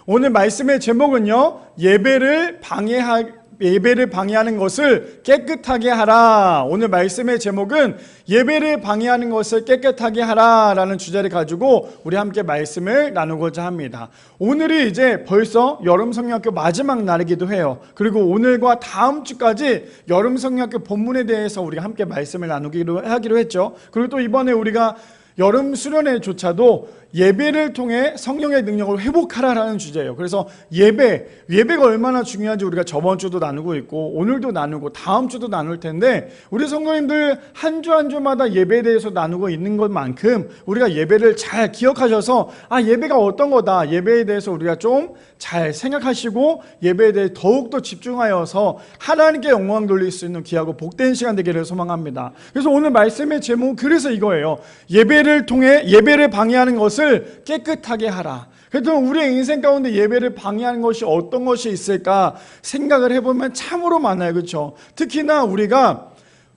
오늘 말씀의 제목은요, 예배를 방해하는 것을 깨끗하게 하라. 오늘 말씀의 제목은 예배를 방해하는 것을 깨끗하게 하라 라는 주제를 가지고 우리 함께 말씀을 나누고자 합니다. 오늘이 이제 벌써 여름성령학교 마지막 날이기도 해요. 그리고 오늘과 다음 주까지 여름성령학교 본문에 대해서 우리가 함께 말씀을 하기로 했죠. 그리고 또 이번에 우리가 여름 수련회조차도 예배를 통해 성령의 능력을 회복하라라는 주제예요. 그래서 예배가 얼마나 중요한지 우리가 저번 주도 나누고 있고 오늘도 나누고 다음 주도 나눌 텐데, 우리 성도님들 한 주 한 주마다 예배에 대해서 나누고 있는 것만큼 우리가 예배를 잘 기억하셔서 예배가 어떤 거다, 예배에 대해서 우리가 좀 잘 생각하시고 예배에 대해 더욱더 집중하여서 하나님께 영광 돌릴 수 있는 귀하고 복된 시간 되기를 소망합니다. 그래서 오늘 말씀의 제목은 그래서 이거예요. 예배를 통해 예배를 방해하는 것을 깨끗하게 하라. 그래도 우리의 인생 가운데 예배를 방해하는 것이 어떤 것이 있을까 생각을 해보면 참으로 많아요. 그렇죠? 특히나 우리가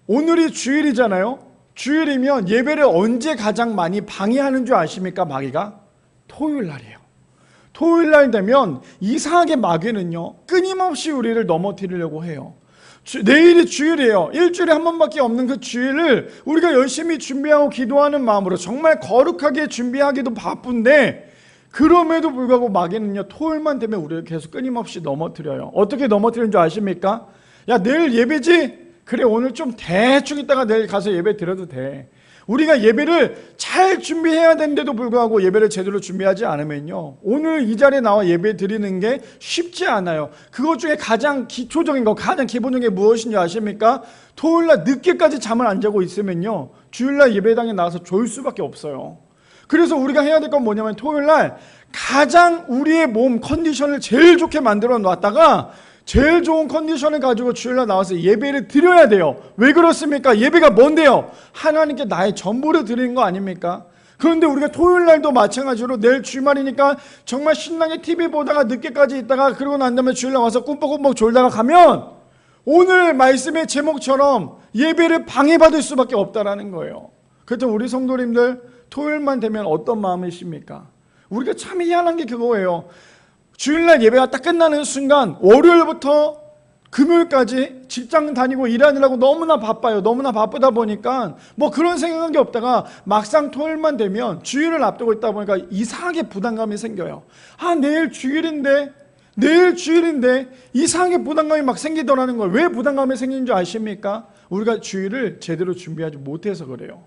오늘이 주일이잖아요. 주일이면 예배를 언제 가장 많이 방해하는 줄 아십니까? 마귀가 토요일 날이에요. 토요일 날 되면 이상하게 마귀는요, 끊임없이 우리를 넘어뜨리려고 해요. 내일이 주일이에요. 일주일에 한 번밖에 없는 그 주일을 우리가 열심히 준비하고 기도하는 마음으로 정말 거룩하게 준비하기도 바쁜데, 그럼에도 불구하고 마귀는요, 토요일만 되면 우리를 계속 끊임없이 넘어뜨려요. 어떻게 넘어뜨리는 줄 아십니까? 야, 내일 예배지? 그래, 오늘 좀 대충 있다가 내일 가서 예배 드려도 돼. 우리가 예배를 잘 준비해야 되는데도 불구하고 예배를 제대로 준비하지 않으면요, 오늘 이 자리에 나와 예배 드리는 게 쉽지 않아요. 그것 중에 가장 기초적인 거, 가장 기본적인 게 무엇인지 아십니까? 토요일날 늦게까지 잠을 안 자고 있으면요, 주일날 예배당에 나와서 졸 수밖에 없어요. 그래서 우리가 해야 될 건 뭐냐면, 토요일날 가장 우리의 몸 컨디션을 제일 좋게 만들어 놨다가 제일 좋은 컨디션을 가지고 주일날 나와서 예배를 드려야 돼요. 왜 그렇습니까? 예배가 뭔데요? 하나님께 나의 전부를 드리는 거 아닙니까? 그런데 우리가 토요일날도 마찬가지로 내일 주말이니까 정말 신나게 TV 보다가 늦게까지 있다가 그러고 난 다음에 주일날 와서 꿈뻑꿈뻑 졸다가 가면 오늘 말씀의 제목처럼 예배를 방해받을 수밖에 없다라는 거예요. 그렇다면 우리 성도님들 토요일만 되면 어떤 마음이십니까? 우리가 참 희한한 게 그거예요. 주일날 예배가 딱 끝나는 순간 월요일부터 금요일까지 직장 다니고 일하느라고 너무나 바빠요. 너무나 바쁘다 보니까 뭐 그런 생각한 게 없다가 막상 토요일만 되면 주일을 앞두고 있다 보니까 이상하게 부담감이 생겨요. 내일 주일인데 이상하게 부담감이 막 생기더라는 거예요. 왜 부담감이 생기는 줄 아십니까? 우리가 주일을 제대로 준비하지 못해서 그래요.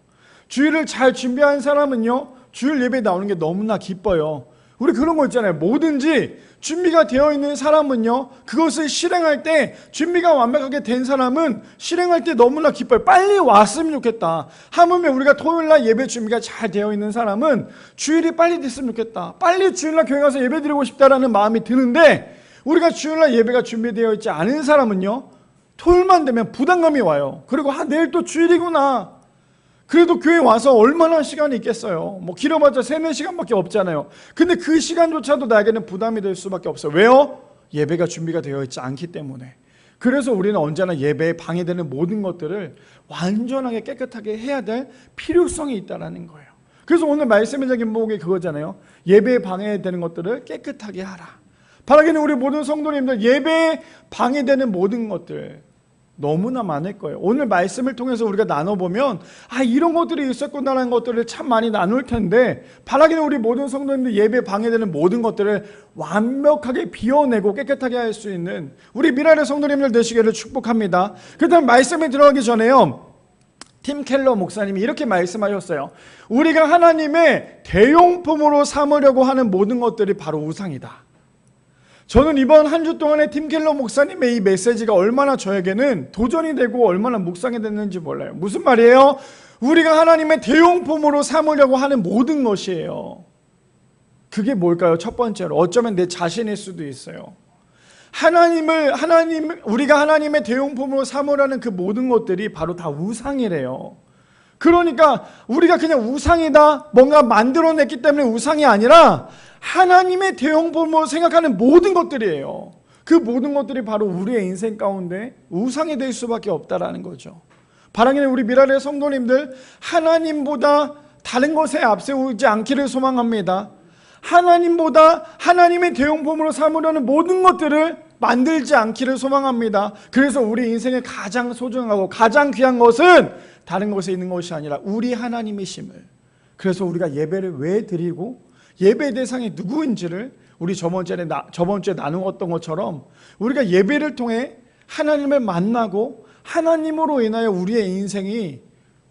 주일을 잘 준비한 사람은요, 주일 예배에 나오는 게 너무나 기뻐요. 우리 그런 거 있잖아요. 뭐든지 준비가 되어 있는 사람은요, 그것을 실행할 때, 준비가 완벽하게 된 사람은 실행할 때 너무나 기뻐요. 빨리 왔으면 좋겠다. 하물며 우리가 토요일날 예배 준비가 잘 되어 있는 사람은 주일이 빨리 됐으면 좋겠다. 빨리 주일날 교회 가서 예배 드리고 싶다라는 마음이 드는데, 우리가 주일날 예배가 준비되어 있지 않은 사람은요, 토요일만 되면 부담감이 와요. 그리고 내일 또 주일이구나. 그래도 교회 와서 얼마나 시간이 있겠어요. 뭐 길어봤자 3-4시간밖에 없잖아요. 근데 그 시간조차도 나에게는 부담이 될 수밖에 없어요. 왜요? 예배가 준비가 되어 있지 않기 때문에. 그래서 우리는 언제나 예배에 방해되는 모든 것들을 완전하게 깨끗하게 해야 될 필요성이 있다는 거예요. 그래서 오늘 말씀의 제목이 그거잖아요. 예배에 방해되는 것들을 깨끗하게 하라. 바라기는 우리 모든 성도님들, 예배에 방해되는 모든 것들 너무나 많을 거예요. 오늘 말씀을 통해서 우리가 나눠보면 이런 것들이 있었구나라는 것들을 참 많이 나눌 텐데, 바라기는 우리 모든 성도님들 예배에 방해되는 모든 것들을 완벽하게 비워내고 깨끗하게 할 수 있는 우리 미라의 성도님들 되시기를 축복합니다. 그렇다면 말씀에 들어가기 전에요, 팀 켈러 목사님이 이렇게 말씀하셨어요. 우리가 하나님의 대용품으로 삼으려고 하는 모든 것들이 바로 우상이다. 저는 이번 한 주 동안에 팀 켈러 목사님의 이 메시지가 얼마나 저에게는 도전이 되고 얼마나 묵상이 됐는지 몰라요. 무슨 말이에요? 우리가 하나님의 대용품으로 삼으려고 하는 모든 것이에요. 그게 뭘까요? 첫 번째로 어쩌면 내 자신일 수도 있어요. 우리가 하나님의 대용품으로 삼으라는 그 모든 것들이 바로 다 우상이래요. 그러니까 우리가 그냥 우상이다, 뭔가 만들어냈기 때문에 우상이 아니라 하나님의 대용품으로 생각하는 모든 것들이에요. 그 모든 것들이 바로 우리의 인생 가운데 우상이 될 수밖에 없다라는 거죠. 바라기는 우리 미라의 성도님들, 하나님보다 다른 것에 앞세우지 않기를 소망합니다. 하나님보다 하나님의 대용품으로 삼으려는 모든 것들을 만들지 않기를 소망합니다. 그래서 우리 인생의 가장 소중하고 가장 귀한 것은 다른 곳에 있는 것이 아니라 우리 하나님이심을, 그래서 우리가 예배를 왜 드리고 예배 대상이 누구인지를 우리 저번 주에 나누었던 것처럼 우리가 예배를 통해 하나님을 만나고 하나님으로 인하여 우리의 인생이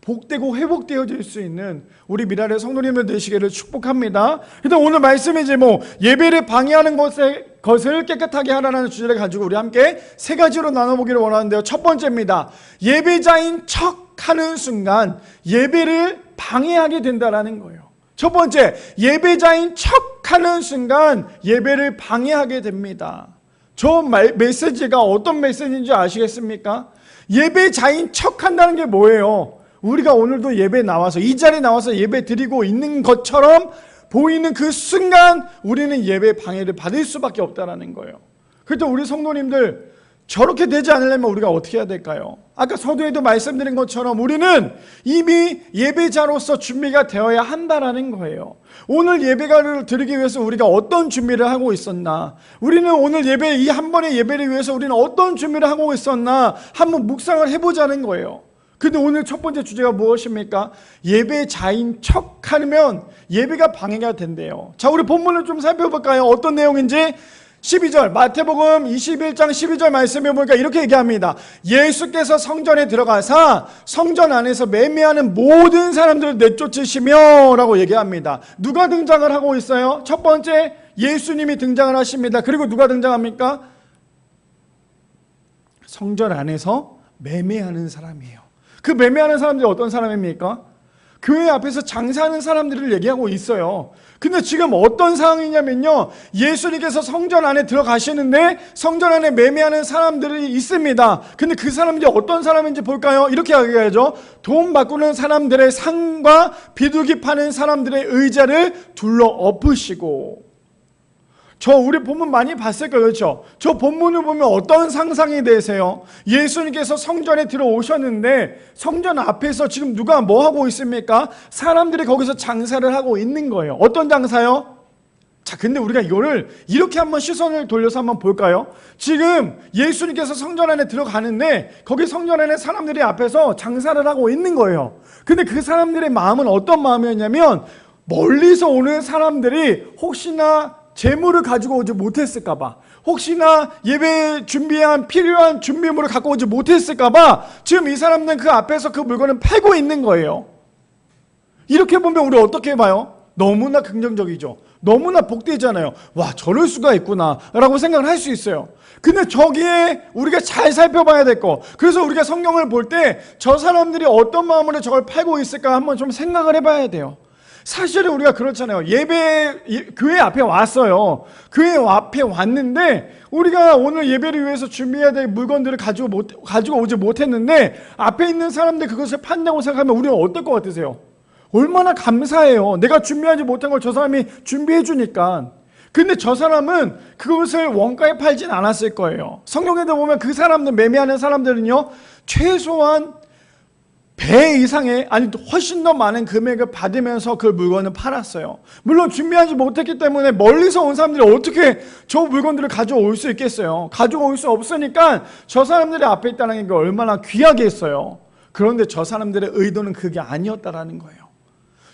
복되고 회복되어질 수 있는 우리 미랄의 성도님들 되시기를 축복합니다. 일단 오늘 말씀의 제목, 예배를 방해하는 것을 깨끗하게 하라는 주제를 가지고 우리 함께 세 가지로 나눠보기를 원하는데요. 첫 번째입니다. 예배자인 척하는 순간 예배를 방해하게 된다라는 거예요. 첫 번째, 예배자인 척하는 순간 예배를 방해하게 됩니다. 저 메시지가 어떤 메시지인지 아시겠습니까? 예배자인 척한다는 게 뭐예요? 우리가 오늘도 예배 나와서 이 자리에 나와서 예배 드리고 있는 것처럼 보이는 그 순간 우리는 예배 방해를 받을 수밖에 없다는 거예요. 그래서 우리 성도님들 저렇게 되지 않으려면 우리가 어떻게 해야 될까요? 아까 서두에도 말씀드린 것처럼 우리는 이미 예배자로서 준비가 되어야 한다라는 거예요. 오늘 예배를 드리기 위해서 우리가 어떤 준비를 하고 있었나? 우리는 오늘 예배, 이 한 번의 예배를 위해서 우리는 어떤 준비를 하고 있었나? 한번 묵상을 해보자는 거예요. 근데 오늘 첫 번째 주제가 무엇입니까? 예배자인 척하면 예배가 방해가 된대요. 자, 우리 본문을 좀 살펴볼까요? 어떤 내용인지. 12절, 마태복음 21장 12절 말씀해 보니까 이렇게 얘기합니다. 예수께서 성전에 들어가사 성전 안에서 매매하는 모든 사람들을 내쫓으시며 라고 얘기합니다. 누가 등장을 하고 있어요? 첫 번째, 예수님이 등장을 하십니다. 그리고 누가 등장합니까? 성전 안에서 매매하는 사람이에요. 그 매매하는 사람들이 어떤 사람입니까? 교회 앞에서 장사하는 사람들을 얘기하고 있어요. 근데 지금 어떤 상황이냐면요, 예수님께서 성전 안에 들어가시는데 성전 안에 매매하는 사람들이 있습니다. 근데 그 사람들이 어떤 사람인지 볼까요? 이렇게 얘기하죠. 돈 바꾸는 사람들의 상과 비둘기 파는 사람들의 의자를 둘러 엎으시고. 우리 본문 많이 봤을 거예요. 그렇죠? 저 본문을 보면 어떤 상상이 되세요? 예수님께서 성전에 들어오셨는데 성전 앞에서 지금 누가 뭐 하고 있습니까? 사람들이 거기서 장사를 하고 있는 거예요. 어떤 장사요? 자, 근데 우리가 이거를 이렇게 한번 시선을 돌려서 한번 볼까요? 지금 예수님께서 성전 안에 들어가는데 거기 성전 안에 사람들이 앞에서 장사를 하고 있는 거예요. 근데 그 사람들의 마음은 어떤 마음이었냐면, 멀리서 오는 사람들이 혹시나 재물을 가지고 오지 못했을까봐, 혹시나 예배 준비한 필요한 준비물을 갖고 오지 못했을까봐 지금 이 사람들은 그 앞에서 그 물건을 팔고 있는 거예요. 이렇게 보면 우리 어떻게 봐요? 너무나 긍정적이죠. 너무나 복되잖아요. 와, 저럴 수가 있구나 라고 생각을 할 수 있어요. 근데 저기에 우리가 잘 살펴봐야 될 거, 그래서 우리가 성경을 볼 때 저 사람들이 어떤 마음으로 저걸 팔고 있을까 한번 좀 생각을 해봐야 돼요. 사실은 우리가 그렇잖아요. 교회 앞에 왔어요. 교회 앞에 왔는데 우리가 오늘 예배를 위해서 준비해야 될 물건들을 가지고 오지 못했는데 앞에 있는 사람들 그것을 판다고 생각하면 우리는 어떨 것 같으세요? 얼마나 감사해요. 내가 준비하지 못한 걸 저 사람이 준비해 주니까. 근데 저 사람은 그것을 원가에 팔진 않았을 거예요. 성경에도 보면 그 사람들, 매매하는 사람들은요, 최소한 배 이상의, 아니 훨씬 더 많은 금액을 받으면서 그 물건을 팔았어요. 물론 준비하지 못했기 때문에 멀리서 온 사람들이 어떻게 저 물건들을 가져올 수 있겠어요? 가져올 수 없으니까 저 사람들이 앞에 있다는 게 얼마나 귀하게 했어요. 그런데 저 사람들의 의도는 그게 아니었다라는 거예요.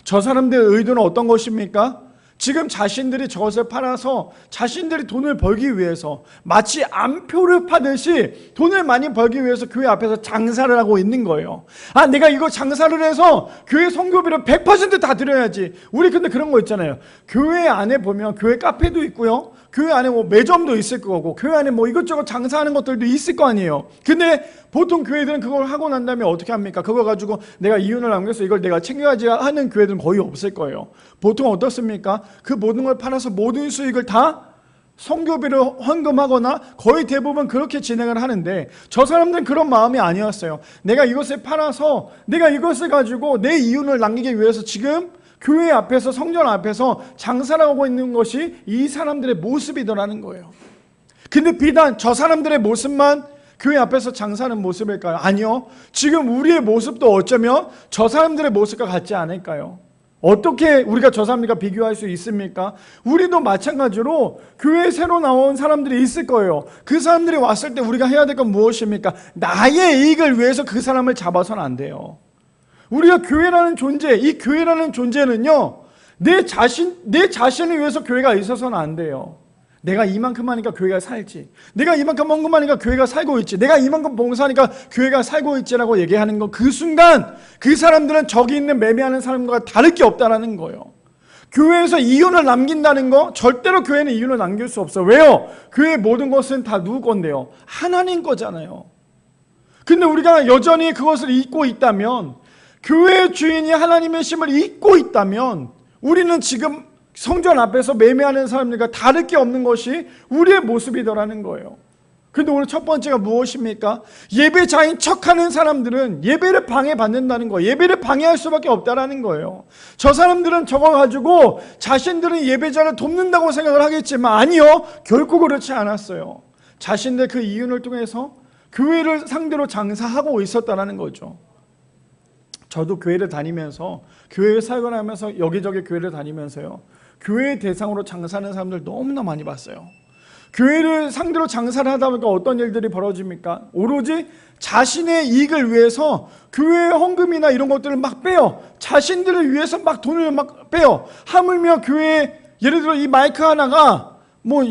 저 사람들의 의도는 어떤 것입니까? 지금 자신들이 저것을 팔아서 자신들이 돈을 벌기 위해서 마치 암표를 파듯이 돈을 많이 벌기 위해서 교회 앞에서 장사를 하고 있는 거예요. 아, 내가 이거 장사를 해서 교회 성교비를 100% 다 드려야지. 우리 근데 그런 거 있잖아요. 교회 안에 보면 교회 카페도 있고요, 교회 안에 뭐 매점도 있을 거고, 교회 안에 뭐 이것저것 장사하는 것들도 있을 거 아니에요. 근데 보통 교회들은 그걸 하고 난 다음에 어떻게 합니까? 그거 가지고 내가 이윤을 남겨서 이걸 내가 챙겨야지 하는 교회들은 거의 없을 거예요. 보통 어떻습니까? 그 모든 걸 팔아서 모든 수익을 다 성교비로 헌금하거나 거의 대부분 그렇게 진행을 하는데, 저 사람들은 그런 마음이 아니었어요. 내가 이것을 팔아서 내가 이것을 가지고 내 이윤을 남기기 위해서 지금 교회 앞에서, 성전 앞에서 장사를 하고 있는 것이 이 사람들의 모습이더라는 거예요. 근데 비단 저 사람들의 모습만 교회 앞에서 장사하는 모습일까요? 아니요. 지금 우리의 모습도 어쩌면 저 사람들의 모습과 같지 않을까요? 어떻게 우리가 저 사람들과 비교할 수 있습니까? 우리도 마찬가지로 교회에 새로 나온 사람들이 있을 거예요. 그 사람들이 왔을 때 우리가 해야 될 건 무엇입니까? 나의 이익을 위해서 그 사람을 잡아서는 안 돼요. 우리가 교회라는 존재, 이 교회라는 존재는요, 내 자신을 위해서 교회가 있어서는 안 돼요. 내가 이만큼 하니까 교회가 살지, 내가 이만큼 헌금하니까 교회가 살고 있지, 내가 이만큼 봉사하니까 교회가 살고 있지라고 얘기하는 거, 그 순간 그 사람들은 저기 있는 매매하는 사람과 다를 게 없다라는 거예요. 교회에서 이윤을 남긴다는 거, 절대로 교회는 이윤을 남길 수 없어요. 왜요? 교회의 모든 것은 다 누구 건데요? 하나님 거잖아요. 근데 우리가 여전히 그것을 잊고 있다면, 교회의 주인이 하나님의 심을 잊고 있다면, 우리는 지금 성전 앞에서 매매하는 사람들과 다를 게 없는 것이 우리의 모습이더라는 거예요. 그런데 오늘 첫 번째가 무엇입니까? 예배자인 척하는 사람들은 예배를 방해받는다는 거예요. 예배를 방해할 수밖에 없다라는 거예요. 저 사람들은 저거 가지고 자신들은 예배자를 돕는다고 생각을 하겠지만, 아니요, 결코 그렇지 않았어요. 자신들 그 이윤을 통해서 교회를 상대로 장사하고 있었다는 거죠. 저도 교회를 다니면서, 교회 사역을 하면서 여기저기 교회를 다니면서요, 교회 대상으로 장사하는 사람들 너무나 많이 봤어요. 교회를 상대로 장사를 하다 보니까 어떤 일들이 벌어집니까? 오로지 자신의 이익을 위해서 교회의 헌금이나 이런 것들을 막 빼요. 자신들을 위해서 막 돈을 막 빼요. 하물며 교회, 예를 들어 이 마이크 하나가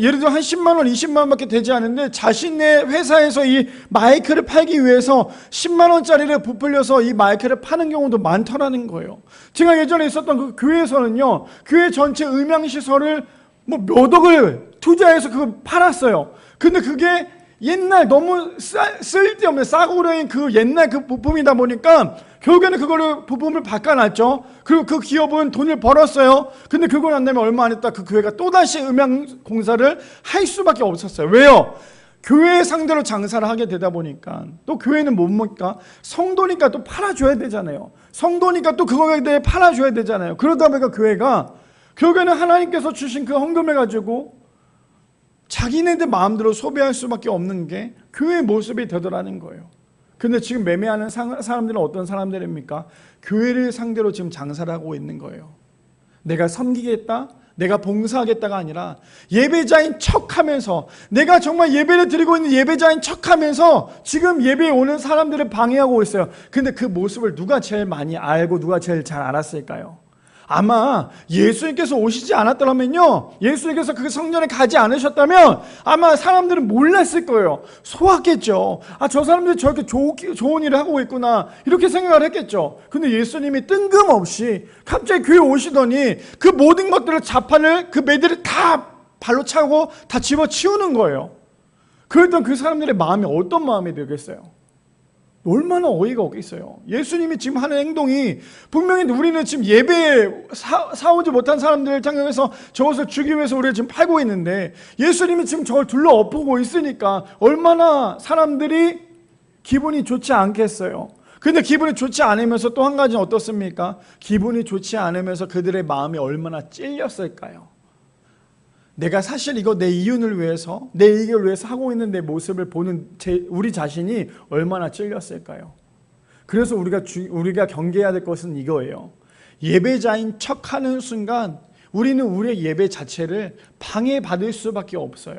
예를 들어 한 10만 원, 20만 원밖에 되지 않는데, 자신의 회사에서 이 마이크를 팔기 위해서 10만 원짜리를 부풀려서 이 마이크를 파는 경우도 많더라는 거예요. 제가 예전에 있었던 그 교회에서는요, 교회 전체 음향시설을 몇 억을 투자해서 그걸 팔았어요. 근데 그게 옛날 너무 쓸데없는 싸구려인 그 옛날 그 부품이다 보니까 결국에는 그거를 부품을 바꿔놨죠. 그리고 그 기업은 돈을 벌었어요. 근데 그걸 안 되면 얼마 안 있다 그 교회가 또다시 음향 공사를 할 수밖에 없었어요. 왜요? 교회 상대로 장사를 하게 되다 보니까, 또 교회는 뭡니까? 성도니까 또 팔아줘야 되잖아요. 성도니까 또 그거에 대해 팔아줘야 되잖아요. 그러다 보니까 교회가 결국에는 하나님께서 주신 그 헌금을 가지고 자기네들 마음대로 소비할 수밖에 없는 게 교회의 모습이 되더라는 거예요. 근데 지금 매매하는 사람들은 어떤 사람들입니까? 교회를 상대로 지금 장사를 하고 있는 거예요. 내가 섬기겠다, 내가 봉사하겠다가 아니라 예배자인 척하면서, 내가 정말 예배를 드리고 있는 예배자인 척하면서 지금 예배에 오는 사람들을 방해하고 있어요. 근데 그 모습을 누가 제일 많이 알고 누가 제일 잘 알았을까요? 아마 예수님께서 오시지 않았더라면요, 예수님께서 그 성전에 가지 않으셨다면 아마 사람들은 몰랐을 거예요. 소았겠죠. 저 사람들이 저렇게 좋은 일을 하고 있구나, 이렇게 생각을 했겠죠. 근데 예수님이 뜬금없이 갑자기 교회에 오시더니 그 모든 것들을, 자판을, 그 매들을 다 발로 차고 다 집어치우는 거예요. 그랬던 그 사람들의 마음이 어떤 마음이 되겠어요? 얼마나 어이가 없겠어요. 예수님이 지금 하는 행동이, 분명히 우리는 지금 예배에 사오지 못한 사람들을 향해서 저것을 주기 위해서 우리가 지금 팔고 있는데, 예수님이 지금 저걸 둘러엎고 있으니까 얼마나 사람들이 기분이 좋지 않겠어요. 근데 기분이 좋지 않으면서 또 한 가지는 어떻습니까? 기분이 좋지 않으면서 그들의 마음이 얼마나 찔렸을까요? 내가 사실 이거 내 이윤을 위해서, 내 이익을 위해서 하고 있는 내 모습을 보는 우리 자신이 얼마나 찔렸을까요? 그래서 우리가 경계해야 될 것은 이거예요. 예배자인 척하는 순간 우리는 우리의 예배 자체를 방해받을 수밖에 없어요.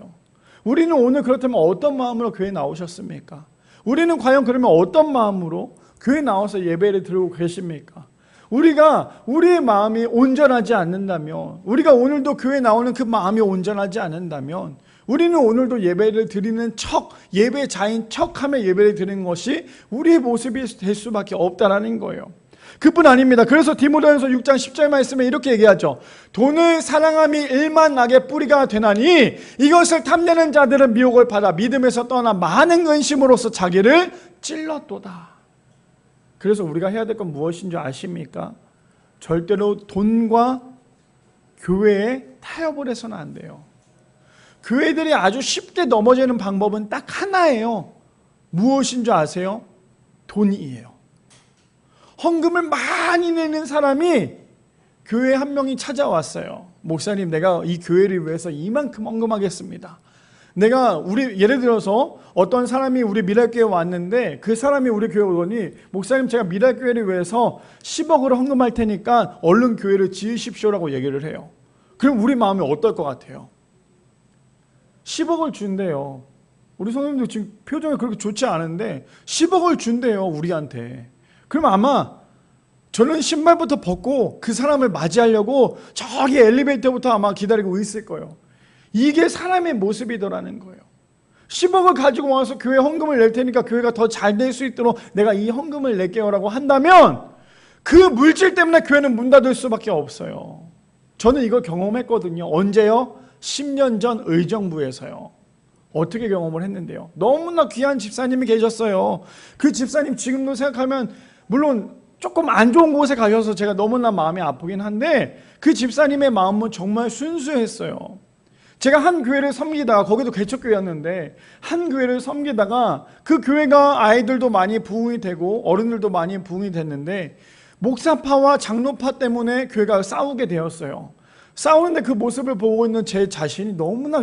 우리는 오늘 그렇다면 어떤 마음으로 교회에 나오셨습니까? 우리는 과연 그러면 어떤 마음으로 교회에 나와서 예배를 드리고 계십니까? 우리가 우리의 마음이 온전하지 않는다면, 우리가 오늘도 교회에 나오는 그 마음이 온전하지 않는다면, 우리는 오늘도 예배를 드리는 척, 예배자인 척하며 예배를 드리는 것이 우리의 모습이 될 수밖에 없다라는 거예요. 그뿐 아닙니다. 그래서 디모데전서 6장 10절 말씀에 이렇게 얘기하죠. 돈을 사랑함이 일만하게 뿌리가 되나니 이것을 탐내는 자들은 미혹을 받아 믿음에서 떠나 많은 근심으로써 자기를 찔렀도다. 그래서 우리가 해야 될 건 무엇인 줄 아십니까? 절대로 돈과 교회에 타협을 해서는 안 돼요. 교회들이 아주 쉽게 넘어지는 방법은 딱 하나예요. 무엇인 줄 아세요? 돈이에요. 헌금을 많이 내는 사람이 교회에 한 명이 찾아왔어요. 목사님, 내가 이 교회를 위해서 이만큼 헌금하겠습니다. 예를 들어서 어떤 사람이 우리 미랄교회에 왔는데 그 사람이 우리 교회 오더니 목사님 제가 미랄교회를 위해서 10억을 헌금할 테니까 얼른 교회를 지으십시오라고 얘기를 해요. 그럼 우리 마음이 어떨 것 같아요? 10억을 준대요. 우리 성도님도 지금 표정이 그렇게 좋지 않은데 10억을 준대요 우리한테. 그럼 아마 저는 신발부터 벗고 그 사람을 맞이하려고 저기 엘리베이터부터 아마 기다리고 있을 거예요. 이게 사람의 모습이더라는 거예요. 10억을 가지고 와서 교회 헌금을 낼 테니까 교회가 더 잘 될 수 있도록 내가 이 헌금을 낼게요 라고 한다면 그 물질 때문에 교회는 문 닫을 수밖에 없어요. 저는 이걸 경험했거든요. 언제요? 10년 전 의정부에서요. 어떻게 경험을 했는데요? 너무나 귀한 집사님이 계셨어요. 그 집사님 지금도 생각하면 물론 조금 안 좋은 곳에 가셔서 제가 너무나 마음이 아프긴 한데 그 집사님의 마음은 정말 순수했어요. 제가 한 교회를 섬기다가 거기도 개척교회였는데 한 교회를 섬기다가 그 교회가 아이들도 많이 부흥이 되고 어른들도 많이 부흥이 됐는데 목사파와 장로파 때문에 교회가 싸우게 되었어요. 싸우는데 그 모습을 보고 있는 제 자신이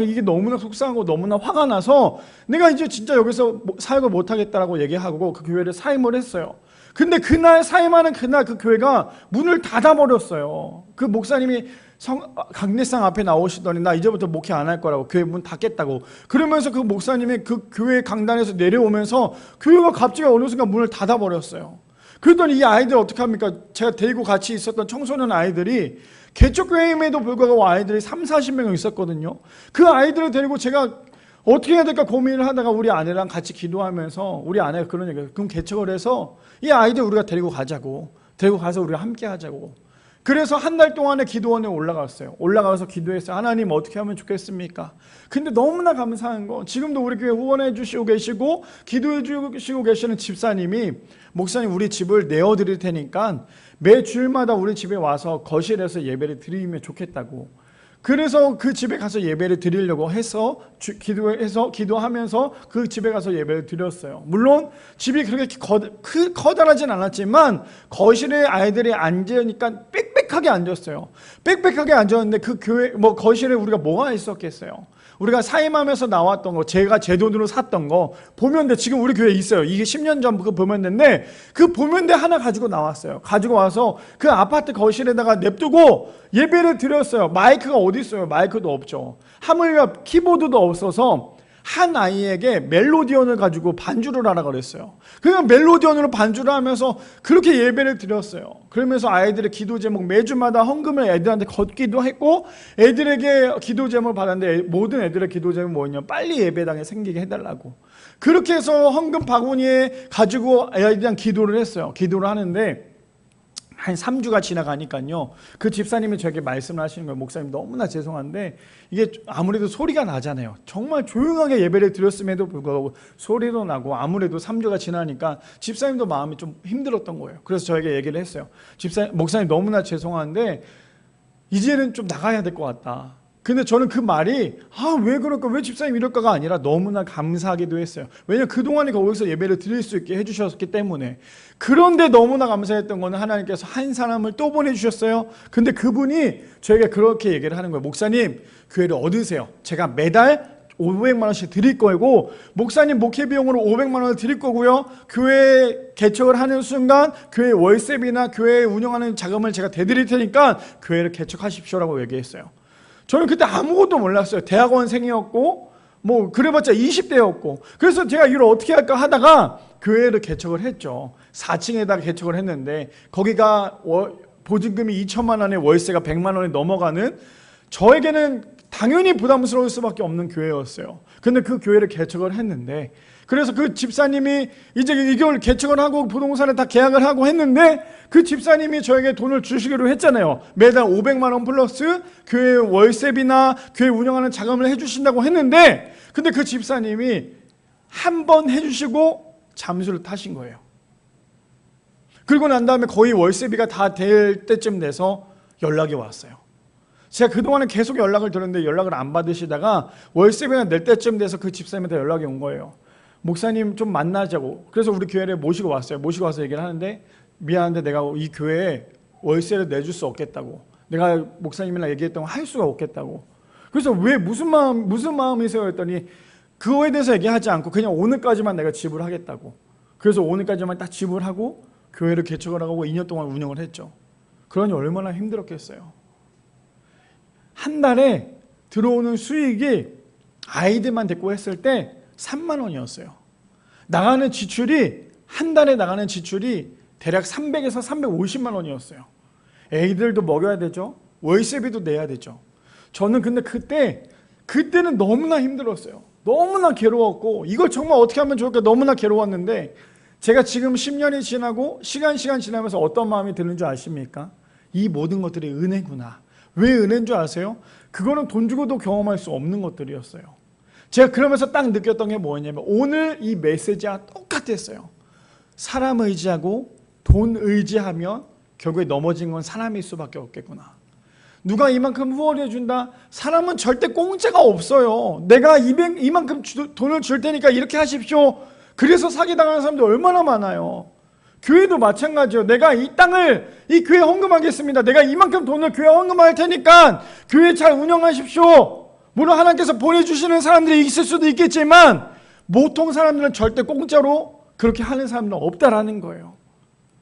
이게 너무나 속상하고 너무나 화가 나서 내가 이제 진짜 여기서 사역을 못하겠다라고 얘기하고 그 교회를 사임을 했어요. 근데 그날 사임하는 그날 그 교회가 문을 닫아버렸어요. 그 목사님이 강례상 앞에 나오시더니 나 이제부터 목회 안 할 거라고, 교회 문 닫겠다고. 그러면서 그 목사님이 그 교회 강단에서 내려오면서 교회가 갑자기 어느 순간 문을 닫아버렸어요. 그랬더니 이 아이들 어떻게 합니까? 제가 데리고 같이 있었던 청소년 아이들이 개척교회임에도 불구하고 아이들이 30-40명 있었거든요. 그 아이들을 데리고 제가 어떻게 해야 될까 고민을 하다가 우리 아내랑 같이 기도하면서 우리 아내가 그런 얘기예요. 그럼 개척을 해서 이 아이들 우리가 데리고 가자고, 데리고 가서 우리가 함께 하자고. 그래서 한 달 동안에 기도원에 올라갔어요. 올라가서 기도했어요. 하나님 어떻게 하면 좋겠습니까? 근데 너무나 감사한 거, 지금도 우리 교회 후원해 주시고 계시고 기도해 주시고 계시는 집사님이 목사님 우리 집을 내어드릴 테니까 매 주일마다 우리 집에 와서 거실에서 예배를 드리면 좋겠다고. 그래서 그 집에 가서 예배를 드리려고 해서 기도하면서 그 집에 가서 예배를 드렸어요. 물론 집이 그렇게 커다랗진 않았지만 거실에 아이들이 앉으니까 빽빽하게 앉았어요. 빽빽하게 앉았는데 그 교회 거실에 우리가 뭐가 있었겠어요? 우리가 사임하면서 나왔던 거, 제가 제 돈으로 샀던 거 보면대 지금 우리 교회에 있어요. 이게 10년 전 그 보면대인데 그 보면대 하나 가지고 나왔어요. 가지고 와서 그 아파트 거실에다가 냅두고 예배를 드렸어요. 마이크가 어디 있어요? 마이크도 없죠. 하물며 키보드도 없어서 한 아이에게 멜로디언을 가지고 반주를 하라 그랬어요. 그냥 멜로디언으로 반주를 하면서 그렇게 예배를 드렸어요. 그러면서 아이들의 기도 제목 매주마다 헌금을 애들한테 걷기도 했고 애들에게 기도 제목을 받았는데 모든 애들의 기도 제목이 뭐였냐면 빨리 예배당에 생기게 해달라고. 그렇게 해서 헌금 바구니에 가지고 애들이랑 기도를 했어요. 기도를 하는데 한 3주가 지나가니까요. 그 집사님이 저에게 말씀을 하시는 거예요. 목사님 너무나 죄송한데 이게 아무래도 소리가 나잖아요. 정말 조용하게 예배를 드렸음에도 불구하고 소리도 나고 아무래도 3주가 지나니까 집사님도 마음이 좀 힘들었던 거예요. 그래서 저에게 얘기를 했어요. 목사님 너무나 죄송한데 이제는 좀 나가야 될 것 같다. 근데 저는 그 말이 왜 그럴까, 왜 집사님 이럴까가 아니라 너무나 감사하기도 했어요. 왜냐하면 그동안에 거기서 예배를 드릴 수 있게 해주셨기 때문에. 그런데 너무나 감사했던 거는 하나님께서 한 사람을 또 보내주셨어요. 근데 그분이 저에게 그렇게 얘기를 하는 거예요. 목사님 교회를 얻으세요. 제가 매달 500만 원씩 드릴 거고 목사님 목회 비용으로 500만 원을 드릴 거고요. 교회 개척을 하는 순간 교회 월세비나 교회 운영하는 자금을 제가 대드릴 테니까 교회를 개척하십시오라고 얘기했어요. 저는 그때 아무것도 몰랐어요. 대학원생이었고 그래봤자 20대였고 그래서 제가 이걸 어떻게 할까 하다가 교회를 개척을 했죠. 4층에다 개척을 했는데 거기가 보증금이 2천만 원에 월세가 100만 원이 넘어가는, 저에게는 당연히 부담스러울 수밖에 없는 교회였어요. 근데 그 교회를 개척을 했는데, 그래서 그 집사님이 이제 이걸 개척을 하고 부동산을 다 계약을 하고 했는데 그 집사님이 저에게 돈을 주시기로 했잖아요. 매달 500만 원 플러스 교회 월세비나 교회 운영하는 자금을 해주신다고 했는데, 근데 그 집사님이 한 번 해주시고 잠수를 타신 거예요. 그리고 난 다음에 거의 월세비가 다 될 때쯤 돼서 연락이 왔어요. 제가 그동안에 계속 연락을 드렸는데 연락을 안 받으시다가 월세비가 낼 때쯤 돼서 그 집사님한테 연락이 온 거예요. 목사님 좀 만나자고. 그래서 우리 교회를 모시고 왔어요. 모시고 와서 얘기를 하는데 미안한데 내가 이 교회에 월세를 내줄 수 없겠다고. 내가 목사님이랑 얘기했던 거 할 수가 없겠다고. 그래서 왜 무슨 마음이세요? 했더니 그거에 대해서 얘기하지 않고 그냥 오늘까지만 내가 지불하겠다고. 그래서 오늘까지만 딱 지불하고 교회를 개척을 하고 2년 동안 운영을 했죠. 그러니 얼마나 힘들었겠어요. 한 달에 들어오는 수익이 아이들만 데리고 했을 때 3만 원이었어요. 나가는 지출이 한 달에 나가는 지출이 대략 300에서 350만 원이었어요. 애들도 먹여야 되죠. 월세비도 내야 되죠. 저는 근데 그때는 너무나 힘들었어요. 너무나 괴로웠고 이걸 정말 어떻게 하면 좋을까 너무나 괴로웠는데 제가 지금 10년이 지나고 시간 지나면서 어떤 마음이 드는 줄 아십니까? 이 모든 것들이 은혜구나. 왜 은혜인 줄 아세요? 그거는 돈 주고도 경험할 수 없는 것들이었어요. 제가 그러면서 딱 느꼈던 게 뭐였냐면 오늘 이 메시지와 똑같았어요. 사람 의지하고 돈 의지하면 결국에 넘어진 건 사람일 수밖에 없겠구나. 누가 이만큼 후원해 준다? 사람은 절대 공짜가 없어요. 내가 이만큼 돈을 줄 테니까 이렇게 하십시오. 그래서 사기당하는 사람들 얼마나 많아요. 교회도 마찬가지예요. 내가 이 땅을 이 교회 헌금하겠습니다. 내가 이만큼 돈을 교회 헌금할 테니까 교회 잘 운영하십시오. 물론 하나님께서 보내주시는 사람들이 있을 수도 있겠지만 보통 사람들은 절대 공짜로 그렇게 하는 사람들은 없다라는 거예요.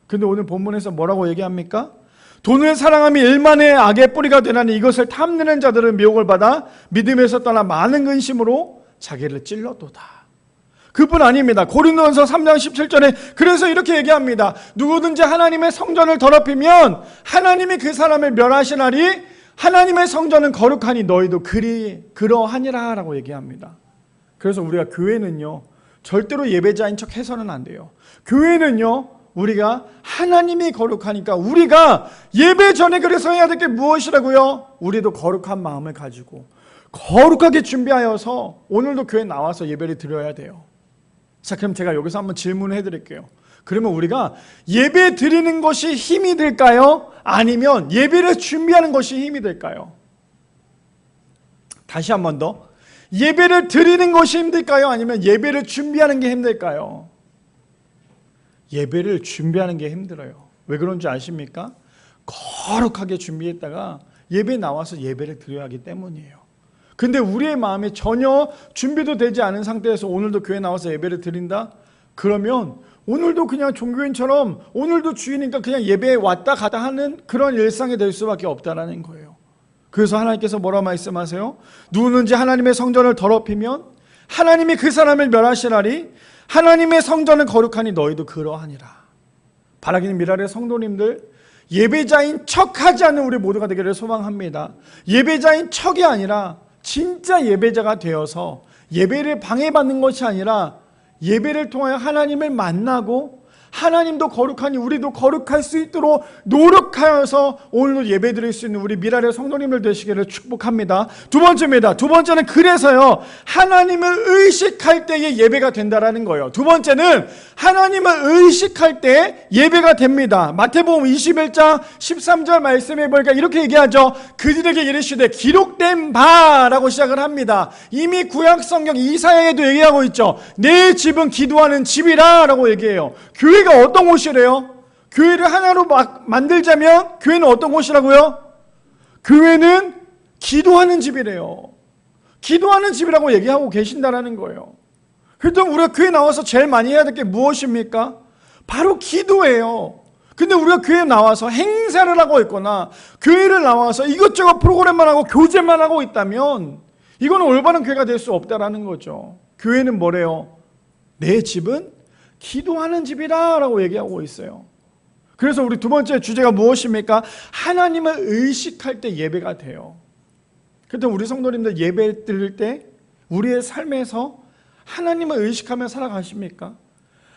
근데 오늘 본문에서 뭐라고 얘기합니까? 돈을 사랑함이 일만의 악의 뿌리가 되나니 이것을 탐내는 자들은 미혹을 받아 믿음에서 떠나 많은 근심으로 자기를 찔러도다. 그뿐 아닙니다. 고린도전서 3장 17절에 그래서 이렇게 얘기합니다. 누구든지 하나님의 성전을 더럽히면 하나님이 그 사람을 멸하시나니 하나님의 성전은 거룩하니 너희도 그러하니라 라고 얘기합니다. 그래서 우리가 교회는요 절대로 예배자인 척 해서는 안 돼요. 교회는요 우리가 하나님이 거룩하니까 우리가 예배 전에 그래서 해야 될 게 무엇이라고요? 우리도 거룩한 마음을 가지고 거룩하게 준비하여서 오늘도 교회 나와서 예배를 드려야 돼요. 자, 그럼 제가 여기서 한번 질문을 해드릴게요. 그러면 우리가 예배 드리는 것이 힘이 될까요? 아니면 예배를 준비하는 것이 힘이 될까요? 다시 한 번 더. 예배를 드리는 것이 힘들까요? 아니면 예배를 준비하는 게 힘들까요? 예배를 준비하는 게 힘들어요. 왜 그런지 아십니까? 거룩하게 준비했다가 예배에 나와서 예배를 드려야 하기 때문이에요. 근데 우리의 마음이 전혀 준비도 되지 않은 상태에서 오늘도 교회 나와서 예배를 드린다? 그러면 오늘도 그냥 종교인처럼 오늘도 주일이니까 그냥 예배에 왔다 갔다 하는 그런 일상이 될 수밖에 없다는 거예요. 그래서 하나님께서 뭐라 말씀하세요? 누구든지 하나님의 성전을 더럽히면 하나님이 그 사람을 멸하시나니 하나님의 성전은 거룩하니 너희도 그러하니라. 바라기는 미랄의 성도님들, 예배자인 척하지 않는 우리 모두가 되기를 소망합니다. 예배자인 척이 아니라 진짜 예배자가 되어서 예배를 방해받는 것이 아니라 예배를 통하여 하나님을 만나고 하나님도 거룩하니 우리도 거룩할 수 있도록 노력하여서 오늘도 예배 드릴 수 있는 우리 미랄의 성도님들 되시기를 축복합니다. 두 번째입니다. 두 번째는 그래서요 하나님을 의식할 때의 예배가 된다라는 거예요. 두 번째는 하나님을 의식할 때 예배가 됩니다. 마태복음 21장 13절 말씀해 보니까 이렇게 얘기하죠. 그들에게 이르시되 기록된 바라고 시작을 합니다. 이미 구약 성경 이사야에도 얘기하고 있죠. 내 집은 기도하는 집이라 라고 얘기해요. 교회가 어떤 곳이래요? 교회를 하나로 만들자면 교회는 어떤 곳이라고요? 교회는 기도하는 집이래요. 기도하는 집이라고 얘기하고 계신다라는 거예요. 그렇다면 우리가 교회 나와서 제일 많이 해야 될 게 무엇입니까? 바로 기도예요. 근데 우리가 교회에 나와서 행사를 하고 있거나 교회를 나와서 이것저것 프로그램만 하고 교제만 하고 있다면 이거는 올바른 교회가 될 수 없다라는 거죠. 교회는 뭐래요? 내 집은 기도하는 집이다 라고 얘기하고 있어요. 그래서 우리 두 번째 주제가 무엇입니까? 하나님을 의식할 때 예배가 돼요. 그때 우리 성도님들 예배 드릴 때 우리의 삶에서 하나님을 의식하며 살아가십니까?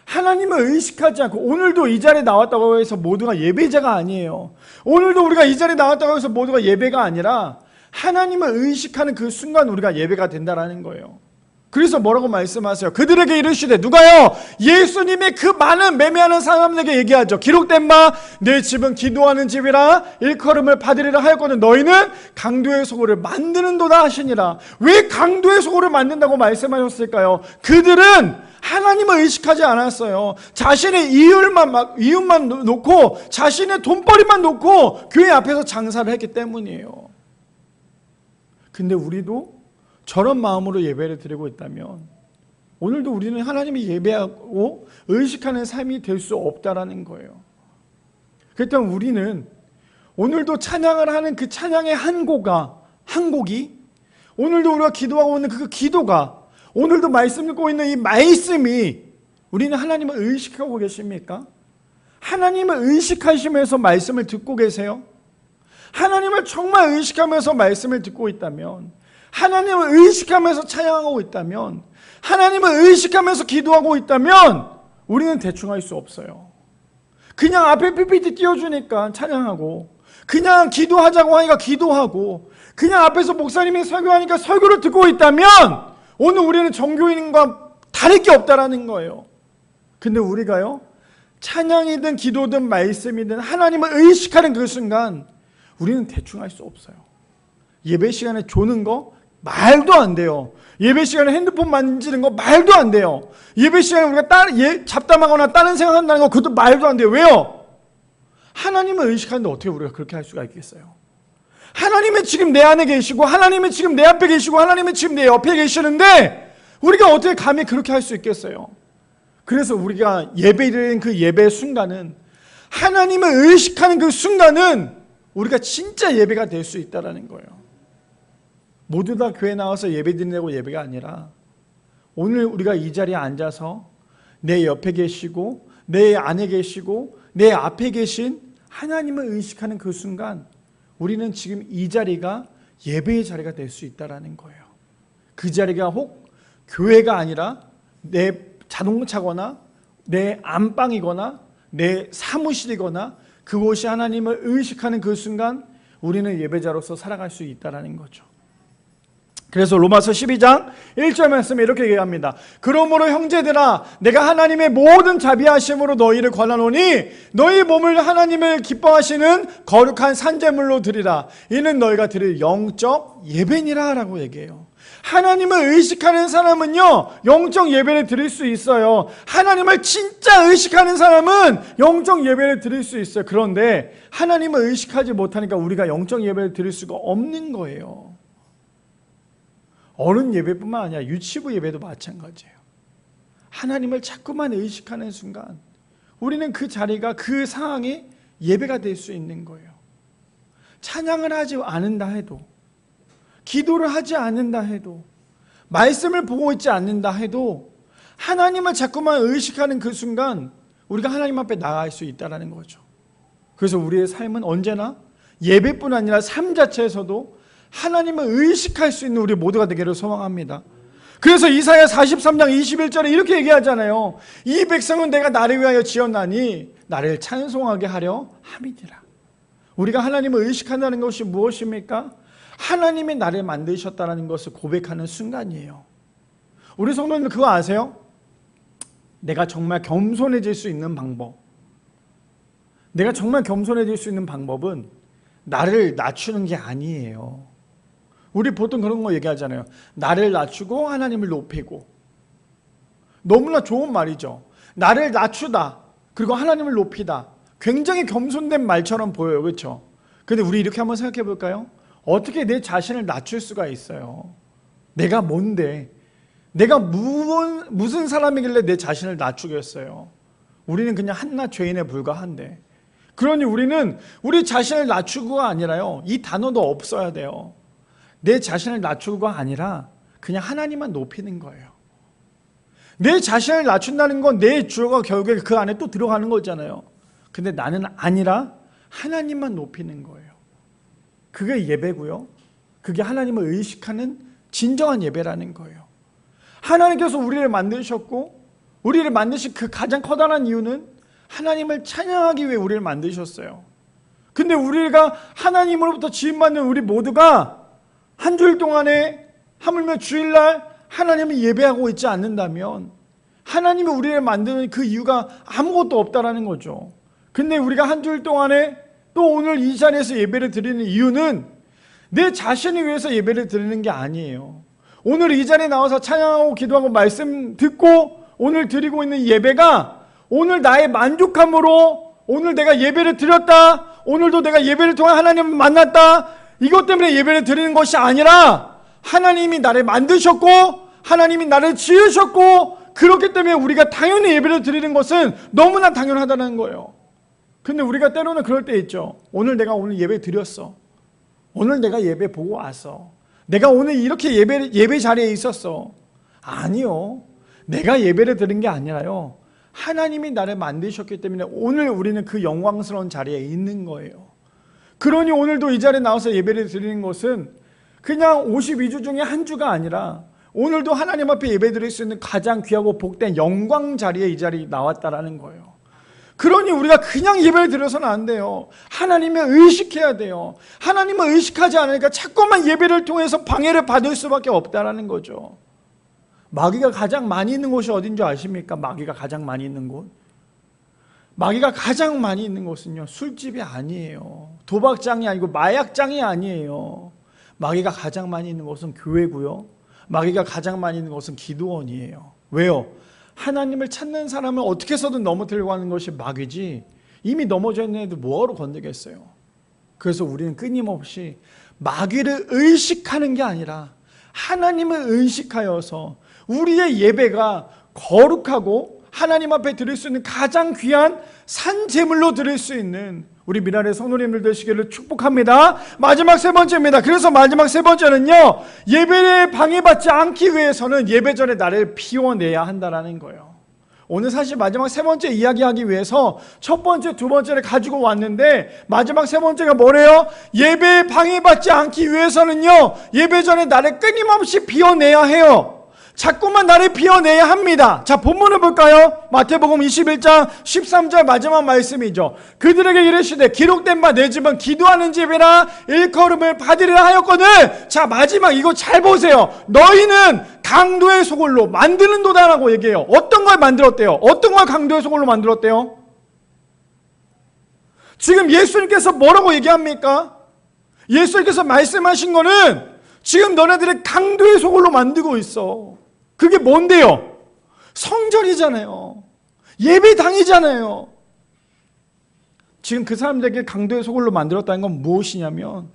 하나님을 의식하지 않고 오늘도 이 자리에 나왔다고 해서 모두가 예배자가 아니에요. 오늘도 우리가 이 자리에 나왔다고 해서 모두가 예배가 아니라 하나님을 의식하는 그 순간 우리가 예배가 된다라는 거예요. 그래서 뭐라고 말씀하세요? 그들에게 이르시되 누가요? 예수님이 그 많은 매매하는 사람들에게 얘기하죠. 기록된 바 내 집은 기도하는 집이라 일컬음을 받으리라 하였거든 너희는 강도의 소굴을 만드는도다 하시니라. 왜 강도의 소굴을 만든다고 말씀하셨을까요? 그들은 하나님을 의식하지 않았어요. 자신의 이윤만 놓고 자신의 돈벌이만 놓고 교회 앞에서 장사를 했기 때문이에요. 근데 우리도 저런 마음으로 예배를 드리고 있다면 오늘도 우리는 하나님을 예배하고 의식하는 삶이 될 수 없다라는 거예요. 그렇다면 우리는 오늘도 찬양을 하는 그 찬양의 한 곡이 오늘도 우리가 기도하고 있는 그 기도가 오늘도 말씀 읽고 있는 이 말씀이 우리는 하나님을 의식하고 계십니까? 하나님을 의식하시면서 말씀을 듣고 계세요? 하나님을 정말 의식하면서 말씀을 듣고 있다면, 하나님을 의식하면서 찬양하고 있다면, 하나님을 의식하면서 기도하고 있다면 우리는 대충 할 수 없어요. 그냥 앞에 PPT 띄워주니까 찬양하고, 그냥 기도하자고 하니까 기도하고, 그냥 앞에서 목사님이 설교하니까 설교를 듣고 있다면 오늘 우리는 정교인과 다를 게 없다라는 거예요. 근데 우리가요, 찬양이든 기도든 말씀이든 하나님을 의식하는 그 순간 우리는 대충 할 수 없어요. 예배 시간에 조는 거 말도 안 돼요. 예배 시간에 핸드폰 만지는 거 말도 안 돼요. 예배 시간에 우리가 잡담하거나 다른 생각한다는 거 그것도 말도 안 돼요. 왜요? 하나님을 의식하는데 어떻게 우리가 그렇게 할 수가 있겠어요? 하나님이 지금 내 안에 계시고, 하나님이 지금 내 앞에 계시고, 하나님이 지금 내 옆에 계시는데 우리가 어떻게 감히 그렇게 할 수 있겠어요? 그래서 우리가 예배드리는 그 예배 순간은, 하나님을 의식하는 그 순간은 우리가 진짜 예배가 될 수 있다는 거예요. 모두 다 교회 나와서 예배 드리려고 예배가 아니라 오늘 우리가 이 자리에 앉아서 내 옆에 계시고 내 안에 계시고 내 앞에 계신 하나님을 의식하는 그 순간 우리는 지금 이 자리가 예배의 자리가 될 수 있다는 거예요. 그 자리가 혹 교회가 아니라 내 자동차거나 내 안방이거나 내 사무실이거나 그곳이 하나님을 의식하는 그 순간 우리는 예배자로서 살아갈 수 있다는 거죠. 그래서 로마서 12장 1절 말씀에 이렇게 얘기합니다. 그러므로 형제들아, 내가 하나님의 모든 자비하심으로 너희를 권하노니 너희 몸을 하나님을 기뻐하시는 거룩한 산제물로 드리라. 이는 너희가 드릴 영적 예배니라 라고 얘기해요. 하나님을 의식하는 사람은요, 영적 예배를 드릴 수 있어요. 하나님을 진짜 의식하는 사람은 영적 예배를 드릴 수 있어요. 그런데 하나님을 의식하지 못하니까 우리가 영적 예배를 드릴 수가 없는 거예요. 어른 예배뿐만 아니라 유치부 예배도 마찬가지예요. 하나님을 자꾸만 의식하는 순간 우리는 그 자리가, 그 상황이 예배가 될 수 있는 거예요. 찬양을 하지 않는다 해도, 기도를 하지 않는다 해도, 말씀을 보고 있지 않는다 해도 하나님을 자꾸만 의식하는 그 순간 우리가 하나님 앞에 나아갈 수 있다는 거죠. 그래서 우리의 삶은 언제나 예배뿐 아니라 삶 자체에서도 하나님을 의식할 수 있는 우리 모두가 되기를 소망합니다. 그래서 이사야 43장 21절에 이렇게 얘기하잖아요. 이 백성은 내가 나를 위하여 지었나니 나를 찬송하게 하려 함이니라. 우리가 하나님을 의식한다는 것이 무엇입니까? 하나님이 나를 만드셨다는 것을 고백하는 순간이에요. 우리 성도님들 그거 아세요? 내가 정말 겸손해질 수 있는 방법, 내가 정말 겸손해질 수 있는 방법은 나를 낮추는 게 아니에요. 우리 보통 그런 거 얘기하잖아요. 나를 낮추고 하나님을 높이고. 너무나 좋은 말이죠. 나를 낮추다, 그리고 하나님을 높이다. 굉장히 겸손된 말처럼 보여요. 그렇죠? 근데 우리 이렇게 한번 생각해 볼까요? 어떻게 내 자신을 낮출 수가 있어요? 내가 뭔데? 내가 무슨 사람이길래 내 자신을 낮추겠어요? 우리는 그냥 한낱 죄인에 불과한데. 그러니 우리는 우리 자신을 낮추고가 아니라요, 이 단어도 없어야 돼요. 내 자신을 낮추고가 아니라 그냥 하나님만 높이는 거예요. 내 자신을 낮춘다는 건 내 주어가 결국에 그 안에 또 들어가는 거잖아요. 근데 나는 아니라 하나님만 높이는 거예요. 그게 예배고요. 그게 하나님을 의식하는 진정한 예배라는 거예요. 하나님께서 우리를 만드셨고, 우리를 만드신 그 가장 커다란 이유는 하나님을 찬양하기 위해 우리를 만드셨어요. 근데 우리가 하나님으로부터 지음받는 우리 모두가 한 주일 동안에 하물며 주일날 하나님을 예배하고 있지 않는다면 하나님이 우리를 만드는 그 이유가 아무것도 없다라는 거죠. 근데 우리가 한 주일 동안에 또 오늘 이 자리에서 예배를 드리는 이유는 내 자신을 위해서 예배를 드리는 게 아니에요. 오늘 이 자리에 나와서 찬양하고 기도하고 말씀 듣고 오늘 드리고 있는 예배가 오늘 나의 만족함으로 오늘 내가 예배를 드렸다, 오늘도 내가 예배를 통해 하나님을 만났다, 이것 때문에 예배를 드리는 것이 아니라 하나님이 나를 만드셨고 하나님이 나를 지으셨고 그렇기 때문에 우리가 당연히 예배를 드리는 것은 너무나 당연하다는 거예요. 근데 우리가 때로는 그럴 때 있죠. 오늘 내가 예배 드렸어. 오늘 내가 예배 보고 왔어. 내가 오늘 이렇게 예배 자리에 있었어. 아니요. 내가 예배를 드린 게 아니라요. 하나님이 나를 만드셨기 때문에 오늘 우리는 그 영광스러운 자리에 있는 거예요. 그러니 오늘도 이 자리에 나와서 예배를 드리는 것은 그냥 52주 중에 한 주가 아니라 오늘도 하나님 앞에 예배 드릴 수 있는 가장 귀하고 복된 영광 자리에 이 자리에 나왔다라는 거예요. 그러니 우리가 그냥 예배를 드려서는 안 돼요. 하나님을 의식해야 돼요. 하나님을 의식하지 않으니까 자꾸만 예배를 통해서 방해를 받을 수밖에 없다라는 거죠. 마귀가 가장 많이 있는 곳이 어딘지 아십니까? 마귀가 가장 많이 있는 곳? 마귀가 가장 많이 있는 곳은요, 술집이 아니에요. 도박장이 아니고 마약장이 아니에요. 마귀가 가장 많이 있는 곳은 교회고요. 마귀가 가장 많이 있는 곳은 기도원이에요. 왜요? 하나님을 찾는 사람을 어떻게 해서든 넘어뜨리려고 하는 것이 마귀지 이미 넘어져 있는 애들 뭐하러 건드겠어요. 그래서 우리는 끊임없이 마귀를 의식하는 게 아니라 하나님을 의식하여서 우리의 예배가 거룩하고 하나님 앞에 드릴 수 있는 가장 귀한 산제물로 드릴 수 있는 우리 미랄의 성도님들 되시기를 축복합니다. 마지막 세 번째입니다. 그래서 마지막 세 번째는요, 예배를 방해받지 않기 위해서는 예배 전에 나를 비워내야 한다는 거예요. 오늘 사실 마지막 세 번째 이야기하기 위해서 첫 번째, 두 번째를 가지고 왔는데 마지막 세 번째가 뭐래요? 예배에 방해받지 않기 위해서는요, 예배 전에 나를 끊임없이 비워내야 해요. 자꾸만 나를 비워내야 합니다. 자, 본문을 볼까요? 마태복음 21장 13절 마지막 말씀이죠. 그들에게 이르시되 기록된 바 내 집은 기도하는 집이라 일컬음을 받으리라 하였거늘. 자, 마지막 이거 잘 보세요. 너희는 강도의 소굴로 만드는도다라고 얘기해요. 어떤 걸 만들었대요? 어떤 걸 강도의 소굴로 만들었대요? 지금 예수님께서 뭐라고 얘기합니까? 예수님께서 말씀하신 거는 지금 너네들의 강도의 소굴로 만들고 있어. 그게 뭔데요? 성전이잖아요. 예배당이잖아요. 지금 그 사람들에게 강도의 소굴로 만들었다는 건 무엇이냐면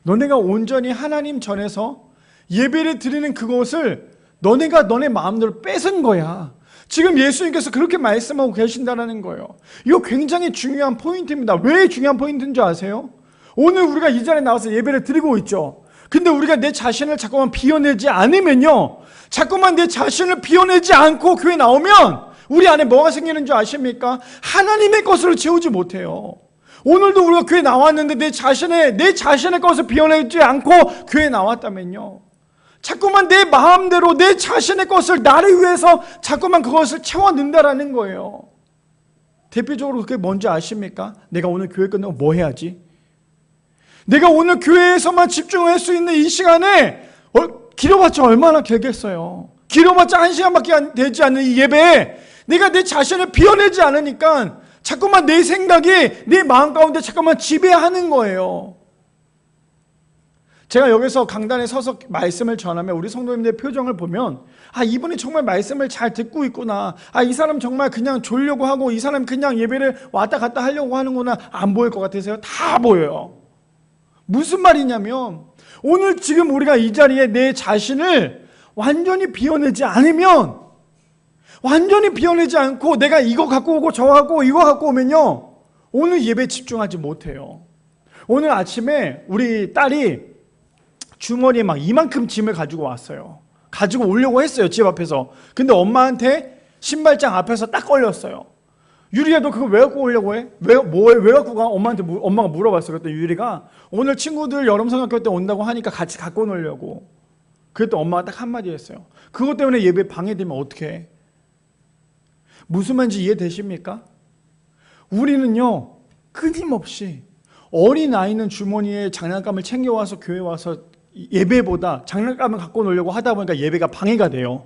너네가 온전히 하나님 전에서 예배를 드리는 그것을 너네가 너네 마음대로 뺏은 거야. 지금 예수님께서 그렇게 말씀하고 계신다는 거예요. 이거 굉장히 중요한 포인트입니다. 왜 중요한 포인트인 줄 아세요? 오늘 우리가 이 자리에 나와서 예배를 드리고 있죠. 근데 우리가 내 자신을 자꾸만 비워내지 않으면요, 자꾸만 내 자신을 비워내지 않고 교회 나오면 우리 안에 뭐가 생기는 줄 아십니까? 하나님의 것으로 채우지 못해요. 오늘도 우리가 교회 나왔는데 내 자신의 것을 비워내지 않고 교회 나왔다면요, 자꾸만 내 마음대로 내 자신의 것을 나를 위해서 자꾸만 그것을 채워넣는다라는 거예요. 대표적으로 그게 뭔지 아십니까? 내가 오늘 교회 끝나고 뭐 해야지? 내가 오늘 교회에서만 집중할 수 있는 이 시간에 길어봤자 얼마나 길겠어요. 길어봤자 1시간밖에 되지 않는 이 예배에 내가 내 자신을 비워내지 않으니까 자꾸만 내 생각이 내 마음 가운데 자꾸만 지배하는 거예요. 제가 여기서 강단에 서서 말씀을 전하면 우리 성도님들의 표정을 보면 이분이 정말 말씀을 잘 듣고 있구나, 이 사람 정말 그냥 졸려고 하고 이 사람 그냥 예배를 왔다 갔다 하려고 하는구나, 안 보일 것 같으세요? 다 보여요. 무슨 말이냐면 오늘 지금 우리가 이 자리에 내 자신을 완전히 비워내지 않으면, 완전히 비워내지 않고 내가 이거 갖고 오고 저거 갖고 오고 이거 갖고 오면요, 오늘 예배에 집중하지 못해요. 오늘 아침에 우리 딸이 주머니에 막 이만큼 짐을 가지고 왔어요. 가지고 오려고 했어요, 집 앞에서. 근데 엄마한테 신발장 앞에서 딱 걸렸어요. 유리야, 너 그거 왜 갖고 오려고 해? 왜 갖고 가? 엄마가 물어봤어요. 그랬더니 유리가 오늘 친구들 여름성학교 때 온다고 하니까 같이 갖고 놀려고. 그랬더니 엄마가 딱 한마디 했어요. 그것 때문에 예배 방해되면 어떡해? 해? 무슨 말인지 이해되십니까? 우리는요, 끊임없이 어린아이는 주머니에 장난감을 챙겨와서 교회 와서 예배보다 장난감을 갖고 놀려고 하다 보니까 예배가 방해가 돼요.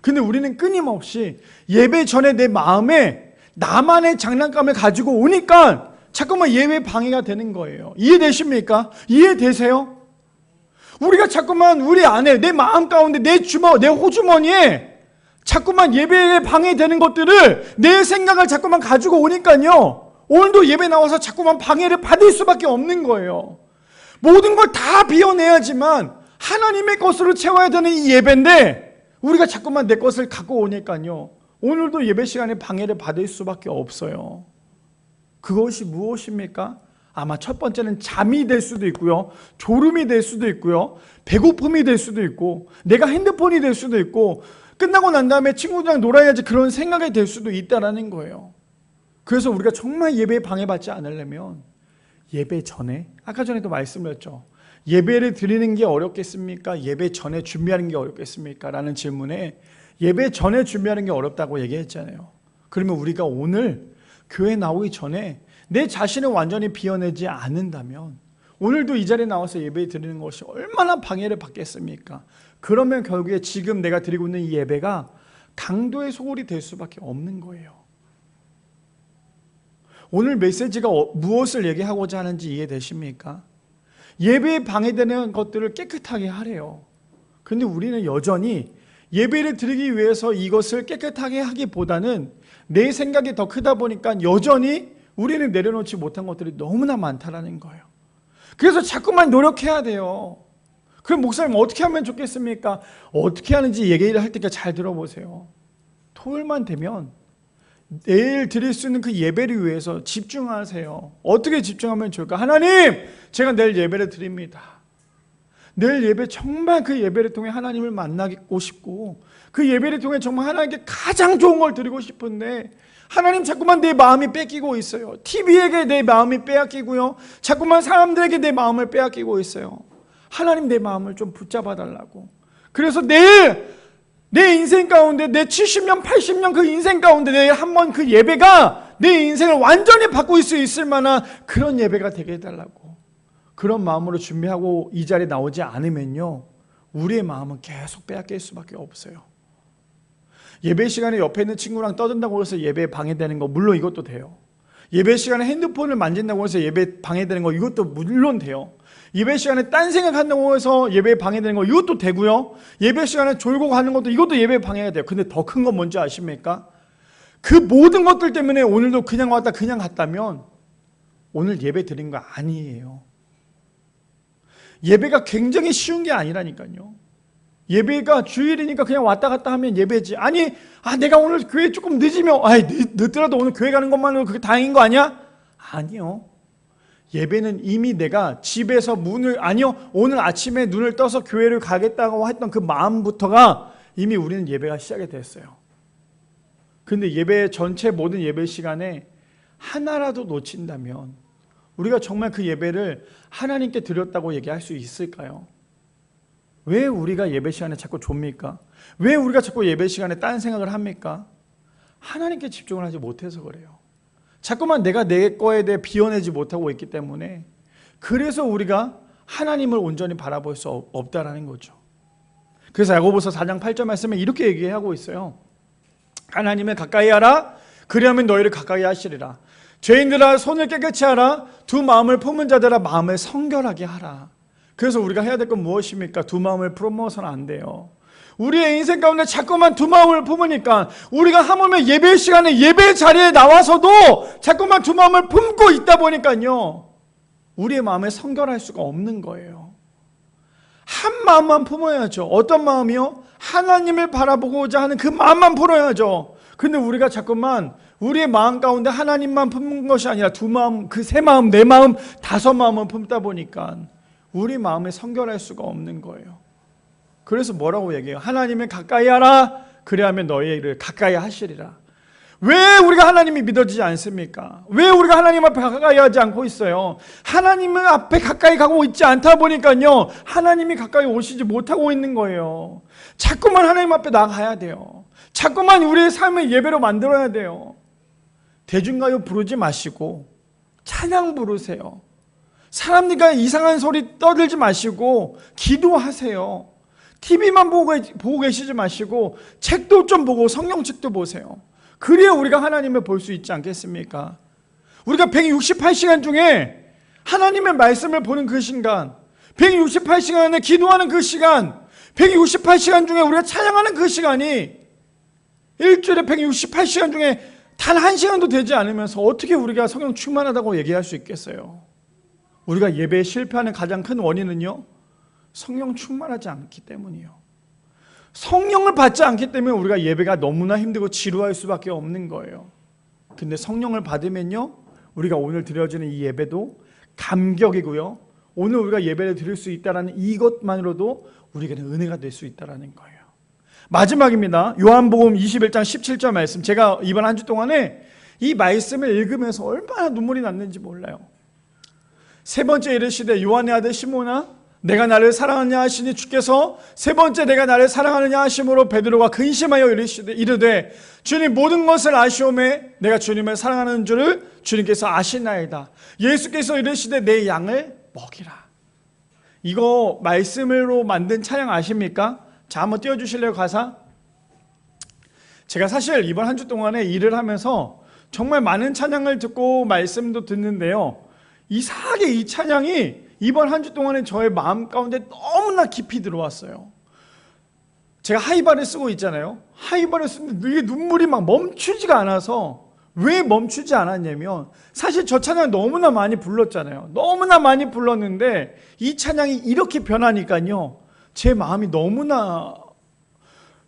근데 우리는 끊임없이 예배 전에 내 마음에 나만의 장난감을 가지고 오니까 자꾸만 예배 방해가 되는 거예요. 이해되십니까? 이해되세요? 우리가 자꾸만 우리 안에 내 마음 가운데 내 호주머니에 자꾸만 예배에 방해되는 것들을 내 생각을 자꾸만 가지고 오니까요, 오늘도 예배 나와서 자꾸만 방해를 받을 수밖에 없는 거예요. 모든 걸 다 비워내야지만 하나님의 것으로 채워야 되는 이 예배인데 우리가 자꾸만 내 것을 갖고 오니까요, 오늘도 예배 시간에 방해를 받을 수밖에 없어요. 그것이 무엇입니까? 아마 첫 번째는 잠이 될 수도 있고요, 졸음이 될 수도 있고요, 배고픔이 될 수도 있고, 내가 핸드폰이 될 수도 있고, 끝나고 난 다음에 친구들이랑 놀아야지 그런 생각이 될 수도 있다는 거예요. 그래서 우리가 정말 예배에 방해받지 않으려면 예배 전에, 아까 전에도 말씀드렸죠, 예배를 드리는 게 어렵겠습니까? 예배 전에 준비하는 게 어렵겠습니까? 라는 질문에 예배 전에 준비하는 게 어렵다고 얘기했잖아요. 그러면 우리가 오늘 교회 나오기 전에 내 자신을 완전히 비워내지 않는다면 오늘도 이 자리에 나와서 예배 드리는 것이 얼마나 방해를 받겠습니까? 그러면 결국에 지금 내가 드리고 있는 이 예배가 강도의 소홀이 될 수밖에 없는 거예요. 오늘 메시지가 무엇을 얘기하고자 하는지 이해되십니까? 예배에 방해되는 것들을 깨끗하게 하래요. 그런데 우리는 여전히 예배를 드리기 위해서 이것을 깨끗하게 하기보다는 내 생각이 더 크다 보니까 여전히 우리는 내려놓지 못한 것들이 너무나 많다라는 거예요. 그래서 자꾸만 노력해야 돼요. 그럼 목사님 어떻게 하면 좋겠습니까? 어떻게 하는지 얘기를 할 때까지 잘 들어보세요. 토요일만 되면 내일 드릴 수 있는 그 예배를 위해서 집중하세요. 어떻게 집중하면 좋을까? 하나님, 제가 내일 예배를 드립니다. 내일 예배 정말 그 예배를 통해 하나님을 만나고 싶고 그 예배를 통해 정말 하나님께 가장 좋은 걸 드리고 싶은데 하나님 자꾸만 내 마음이 뺏기고 있어요. TV에게 내 마음이 빼앗기고요, 자꾸만 사람들에게 내 마음을 빼앗기고 있어요. 하나님, 내 마음을 좀 붙잡아 달라고. 그래서 내일 내 인생 가운데, 내 70년 80년 그 인생 가운데 내일 한번 그 예배가 내 인생을 완전히 바꿀 수 있을 만한 그런 예배가 되게 해달라고. 그런 마음으로 준비하고 이 자리에 나오지 않으면요, 우리의 마음은 계속 빼앗길 수밖에 없어요. 예배 시간에 옆에 있는 친구랑 떠든다고 해서 예배에 방해되는 거 물론 이것도 돼요. 예배 시간에 핸드폰을 만진다고 해서 예배 방해되는 거 이것도 물론 돼요. 예배 시간에 딴 생각한다고 해서 예배에 방해되는 거 이것도 되고요, 예배 시간에 졸고 가는 것도 이것도 예배에 방해가 돼요. 근데 더 큰 건 뭔지 아십니까? 그 모든 것들 때문에 오늘도 그냥 왔다 그냥 갔다면 오늘 예배 드린 거 아니에요. 예배가 굉장히 쉬운 게 아니라니까요. 예배가 주일이니까 그냥 왔다 갔다 하면 예배지. 아니, 내가 오늘 교회 조금 늦으면 늦더라도 오늘 교회 가는 것만으로 그게 다행인 거 아니야? 아니요. 예배는 이미 내가 집에서 오늘 아침에 눈을 떠서 교회를 가겠다고 했던 그 마음부터가 이미 우리는 예배가 시작이 됐어요. 근데 예배 전체 모든 예배 시간에 하나라도 놓친다면 우리가 정말 그 예배를 하나님께 드렸다고 얘기할 수 있을까요? 왜 우리가 예배 시간에 자꾸 좁니까? 왜 우리가 자꾸 예배 시간에 딴 생각을 합니까? 하나님께 집중을 하지 못해서 그래요. 자꾸만 내가 내 거에 대해 비워내지 못하고 있기 때문에, 그래서 우리가 하나님을 온전히 바라볼 수 없다라는 거죠. 그래서 야고보서 4장 8절 말씀에 이렇게 얘기하고 있어요. 하나님을 가까이 하라, 그리하면 너희를 가까이 하시리라. 죄인들아 손을 깨끗이 하라, 두 마음을 품은 자들아 마음을 성결하게 하라. 그래서 우리가 해야 될 건 무엇입니까? 두 마음을 품어서는 안 돼요. 우리의 인생 가운데 자꾸만 두 마음을 품으니까 우리가 하물며 예배 시간에 예배 자리에 나와서도 자꾸만 두 마음을 품고 있다 보니까요, 우리의 마음을 성결할 수가 없는 거예요. 한 마음만 품어야죠. 어떤 마음이요? 하나님을 바라보고자 하는 그 마음만 품어야죠. 근데 우리가 자꾸만 우리의 마음 가운데 하나님만 품는 것이 아니라 두 마음, 그 세 마음, 네 마음, 다섯 마음을 품다 보니까 우리 마음을 성결할 수가 없는 거예요. 그래서 뭐라고 얘기해요? 하나님을 가까이 하라, 그리하면 너희를 가까이 하시리라. 왜 우리가 하나님이 믿어지지 않습니까? 왜 우리가 하나님 앞에 가까이 하지 않고 있어요? 하나님 앞에 가까이 가고 있지 않다 보니까요, 하나님이 가까이 오시지 못하고 있는 거예요. 자꾸만 하나님 앞에 나가야 돼요. 자꾸만 우리의 삶을 예배로 만들어야 돼요. 대중가요 부르지 마시고 찬양 부르세요. 사람들과 이상한 소리 떠들지 마시고 기도하세요. TV만 보고 계시지 마시고 책도 좀 보고 성경책도 보세요. 그래야 우리가 하나님을 볼 수 있지 않겠습니까? 우리가 168시간 중에 하나님의 말씀을 보는 그 시간, 168시간에 기도하는 그 시간, 168시간 중에 우리가 찬양하는 그 시간이 일주일에 168시간 중에 단 한 시간도 되지 않으면서 어떻게 우리가 성령 충만하다고 얘기할 수 있겠어요? 우리가 예배에 실패하는 가장 큰 원인은요, 성령 충만하지 않기 때문이에요. 성령을 받지 않기 때문에 우리가 예배가 너무나 힘들고 지루할 수밖에 없는 거예요. 근데 성령을 받으면요, 우리가 오늘 드려지는 이 예배도 감격이고요, 오늘 우리가 예배를 드릴 수 있다는 이것만으로도 우리에게는 은혜가 될 수 있다는 거예요. 마지막입니다. 요한복음 21장 17절 말씀. 제가 이번 한 주 동안에 이 말씀을 읽으면서 얼마나 눈물이 났는지 몰라요. 세 번째 이르시되 요한의 아들 시몬아 내가 나를 사랑하느냐 하시니 주께서 세 번째 내가 나를 사랑하느냐 하심으로 베드로가 근심하여 이르되 주님 모든 것을 아시오매 내가 주님을 사랑하는 줄을 주님께서 아시나이다. 예수께서 이르시되 내 양을 먹이라. 이거 말씀으로 만든 찬양 아십니까? 자, 한번 띄워주실래요, 가사? 제가 사실 이번 한 주 동안에 일을 하면서 정말 많은 찬양을 듣고 말씀도 듣는데요, 이상하게 이 찬양이 이번 한 주 동안에 저의 마음 가운데 너무나 깊이 들어왔어요. 제가 하이바를 쓰고 있잖아요. 하이바를 쓰는데 이게 눈물이 막 멈추지가 않아서, 왜 멈추지 않았냐면 사실 저 찬양 너무나 많이 불렀잖아요. 너무나 많이 불렀는데 이 찬양이 이렇게 변하니까요, 제 마음이 너무나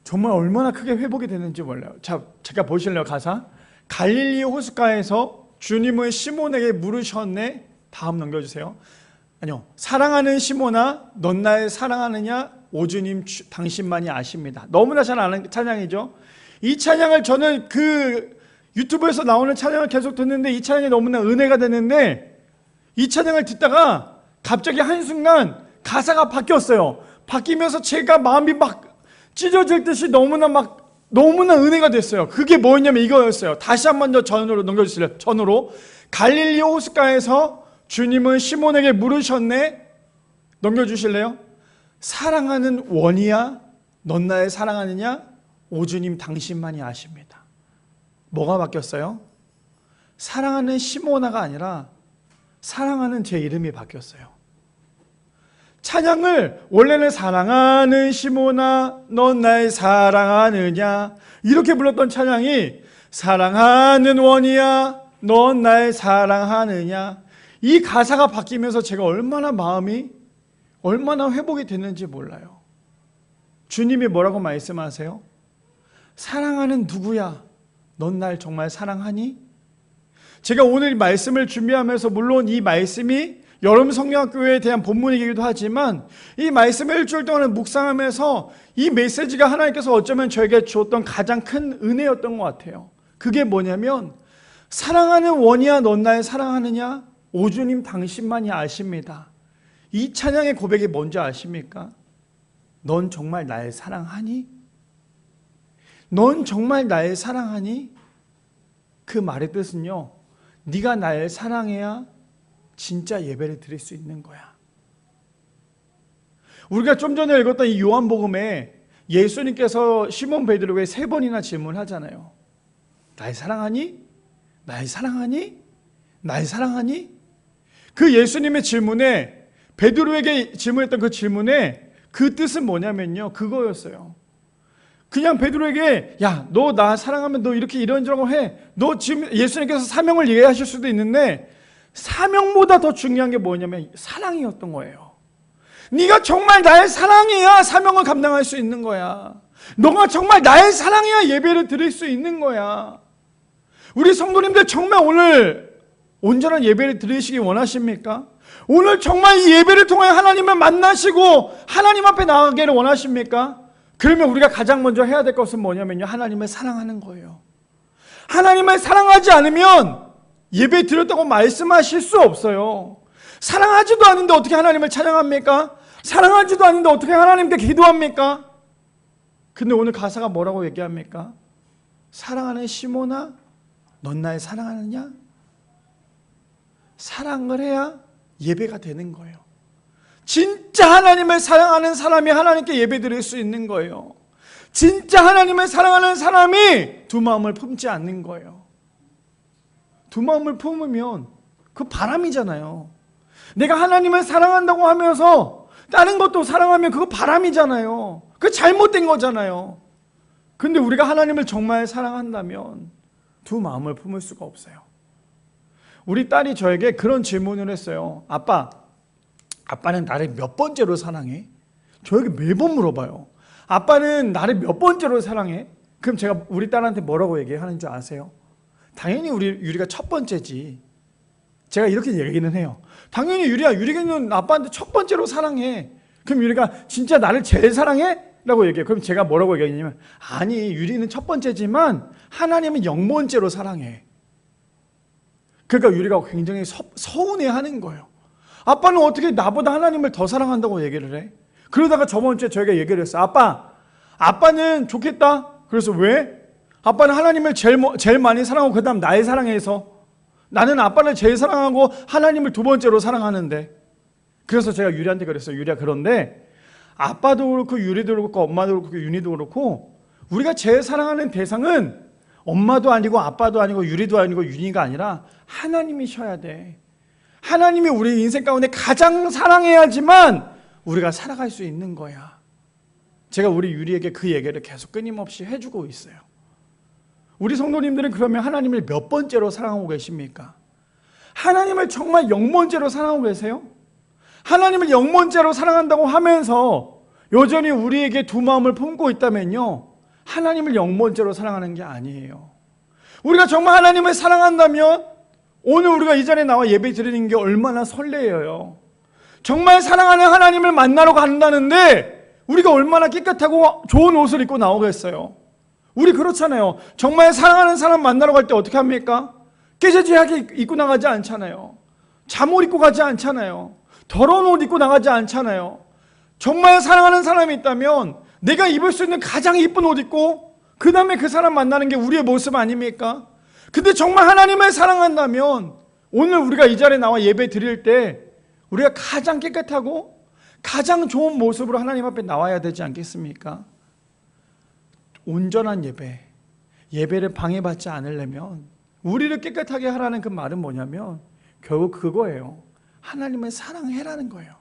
정말 얼마나 크게 회복이 되는지 몰라요. 자, 제가 보실래요, 가사? 갈릴리 호숫가에서 주님은 시몬에게 물으셨네. 다음 넘겨주세요. 아니요, 사랑하는 시몬아 넌 날 사랑하느냐? 오주님 당신만이 아십니다. 너무나 잘 아는 찬양이죠. 이 찬양을 저는 그 유튜브에서 나오는 찬양을 계속 듣는데 이 찬양이 너무나 은혜가 되는데, 이 찬양을 듣다가 갑자기 한순간 가사가 바뀌었어요. 바뀌면서 제가 마음이 막 찢어질 듯이 너무나 은혜가 됐어요. 그게 뭐였냐면 이거였어요. 다시 한번 더 전으로 넘겨주실래요? 전으로. 갈릴리 호숫가에서 주님은 시몬에게 물으셨네. 넘겨주실래요? 사랑하는 원이야? 넌 나를 사랑하느냐? 오주님 당신만이 아십니다. 뭐가 바뀌었어요? 사랑하는 시몬아가 아니라 사랑하는 제 이름이 바뀌었어요. 찬양을 원래는 사랑하는 시몬아 넌 날 사랑하느냐 이렇게 불렀던 찬양이 사랑하는 원이야 넌 날 사랑하느냐, 이 가사가 바뀌면서 제가 마음이 얼마나 회복이 됐는지 몰라요. 주님이 뭐라고 말씀하세요? 사랑하는 누구야? 넌 날 정말 사랑하니? 제가 오늘 말씀을 준비하면서 물론 이 말씀이 여름 성경학교에 대한 본문이기도 하지만 이 말씀을 일주일 동안 묵상하면서 이 메시지가 하나님께서 어쩌면 저에게 주었던 가장 큰 은혜였던 것 같아요. 그게 뭐냐면 사랑하는 원이야 넌 날 사랑하느냐? 오주님 당신만이 아십니다. 이 찬양의 고백이 뭔지 아십니까? 넌 정말 날 사랑하니? 넌 정말 날 사랑하니? 그 말의 뜻은요, 네가 날 사랑해야 진짜 예배를 드릴 수 있는 거야. 우리가 좀 전에 읽었던 이 요한복음에 예수님께서 시몬 베드로에게 3번이나 질문하잖아요. 날 사랑하니? 날 사랑하니? 날 사랑하니? 그 예수님의 질문에, 베드로에게 질문했던 그 질문에 그 뜻은 뭐냐면요, 그거였어요. 그냥 베드로에게 야, 너 나 사랑하면 너 이렇게 이런저런 해. 너 지금 예수님께서 사명을 얘기하실 수도 있는데 사명보다 더 중요한 게 뭐냐면 사랑이었던 거예요. 네가 정말 날 사랑해야 사명을 감당할 수 있는 거야. 너가 정말 날 사랑해야 예배를 드릴 수 있는 거야. 우리 성도님들 정말 오늘 온전한 예배를 드리시기 원하십니까? 오늘 정말 이 예배를 통해 하나님을 만나시고 하나님 앞에 나가기를 원하십니까? 그러면 우리가 가장 먼저 해야 될 것은 뭐냐면요, 하나님을 사랑하는 거예요. 하나님을 사랑하지 않으면 예배 드렸다고 말씀하실 수 없어요. 사랑하지도 않은데 어떻게 하나님을 찬양합니까? 사랑하지도 않은데 어떻게 하나님께 기도합니까? 근데 오늘 가사가 뭐라고 얘기합니까? 사랑하는 시몬아 넌 날 사랑하느냐? 사랑을 해야 예배가 되는 거예요. 진짜 하나님을 사랑하는 사람이 하나님께 예배 드릴 수 있는 거예요. 진짜 하나님을 사랑하는 사람이 두 마음을 품지 않는 거예요. 두 마음을 품으면 그 바람이잖아요. 내가 하나님을 사랑한다고 하면서 다른 것도 사랑하면 그거 바람이잖아요. 그거 잘못된 거잖아요. 근데 우리가 하나님을 정말 사랑한다면 두 마음을 품을 수가 없어요. 우리 딸이 저에게 그런 질문을 했어요. 아빠는 나를 몇 번째로 사랑해? 저에게 매번 물어봐요. 아빠는 나를 몇 번째로 사랑해? 그럼 제가 우리 딸한테 뭐라고 얘기하는 줄 아세요? 당연히 우리 유리가 첫 번째지. 제가 이렇게 얘기는 해요. 당연히 유리는 아빠한테 첫 번째로 사랑해. 그럼 유리가 진짜 나를 제일 사랑해? 라고 얘기해요. 그럼 제가 뭐라고 얘기하냐면, 아니, 유리는 첫 번째지만 하나님은 0번째로 사랑해. 그러니까 유리가 굉장히 서운해하는 거예요. 아빠는 어떻게 나보다 하나님을 더 사랑한다고 얘기를 해? 그러다가 저번 주에 저희가 얘기를 했어요. 아빠는 좋겠다. 그래서 왜? 아빠는 하나님을 제일 많이 사랑하고 그 다음 나를 사랑해서, 나는 아빠를 제일 사랑하고 하나님을 두 번째로 사랑하는데. 그래서 제가 유리한테 그랬어요. 유리야, 그런데 아빠도 그렇고 유리도 그렇고 엄마도 그렇고 윤희도 그렇고 우리가 제일 사랑하는 대상은 엄마도 아니고 아빠도 아니고 유리도 아니고 윤희가 아니라 하나님이셔야 돼. 하나님이 우리 인생 가운데 가장 사랑해야지만 우리가 살아갈 수 있는 거야. 제가 우리 유리에게 그 얘기를 계속 끊임없이 해주고 있어요. 우리 성도님들은 그러면 하나님을 몇 번째로 사랑하고 계십니까? 하나님을 정말 0번째로 사랑하고 계세요? 하나님을 0번째로 사랑한다고 하면서 여전히 우리에게 두 마음을 품고 있다면요, 하나님을 0번째로 사랑하는 게 아니에요. 우리가 정말 하나님을 사랑한다면 오늘 우리가 이 자리에 나와 예배 드리는 게 얼마나 설레어요. 정말 사랑하는 하나님을 만나러 간다는데 우리가 얼마나 깨끗하고 좋은 옷을 입고 나오겠어요. 우리 그렇잖아요. 정말 사랑하는 사람 만나러 갈 때 어떻게 합니까? 깨재재하게 입고 나가지 않잖아요. 잠옷 입고 가지 않잖아요. 더러운 옷 입고 나가지 않잖아요. 정말 사랑하는 사람이 있다면 내가 입을 수 있는 가장 이쁜 옷 입고 그 다음에 그 사람 만나는 게 우리의 모습 아닙니까? 근데 정말 하나님을 사랑한다면 오늘 우리가 이 자리에 나와 예배 드릴 때 우리가 가장 깨끗하고 가장 좋은 모습으로 하나님 앞에 나와야 되지 않겠습니까? 온전한 예배를 방해받지 않으려면 우리를 깨끗하게 하라는 그 말은 뭐냐면 결국 그거예요. 하나님을 사랑해라는 거예요.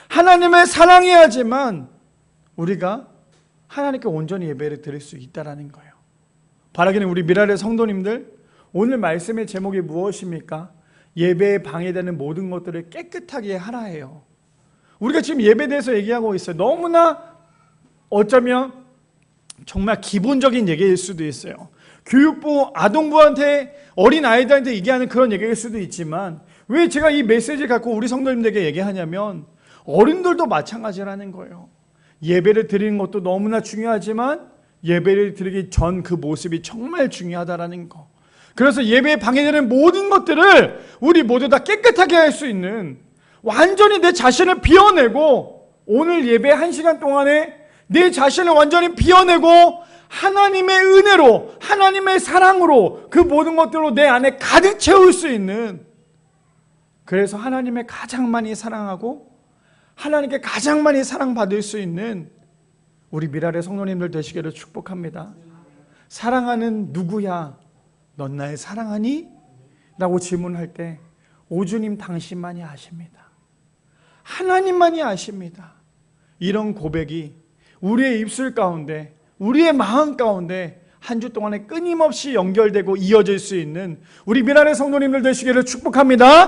하나님을 사랑해야지만 우리가 하나님께 온전히 예배를 드릴 수 있다는 거예요. 바라기는 우리 미라의 성도님들, 오늘 말씀의 제목이 무엇입니까? 예배에 방해되는 모든 것들을 깨끗하게 하라예요. 우리가 지금 예배에 대해서 얘기하고 있어요. 너무나 어쩌면 정말 기본적인 얘기일 수도 있어요. 교육부, 아동부한테, 어린아이들한테 얘기하는 그런 얘기일 수도 있지만 왜 제가 이 메시지를 갖고 우리 성도님들에게 얘기하냐면 어른들도 마찬가지라는 거예요. 예배를 드리는 것도 너무나 중요하지만 예배를 드리기 전 그 모습이 정말 중요하다라는 거. 그래서 예배에 방해되는 모든 것들을 우리 모두 다 깨끗하게 할 수 있는, 완전히 내 자신을 비워내고 오늘 예배 1시간 동안에 내 자신을 완전히 비워내고 하나님의 은혜로, 하나님의 사랑으로 그 모든 것들로 내 안에 가득 채울 수 있는, 그래서 하나님을 가장 많이 사랑하고 하나님께 가장 많이 사랑받을 수 있는 우리 미랄의 성도님들 되시기를 축복합니다. 사랑하는 누구야? 넌 날 사랑하니? 라고 질문할 때 오주님 당신만이 아십니다. 하나님만이 아십니다. 이런 고백이 우리의 입술 가운데, 우리의 마음 가운데 한 주 동안에 끊임없이 연결되고 이어질 수 있는 우리 미랄의 성도님들 되시기를 축복합니다.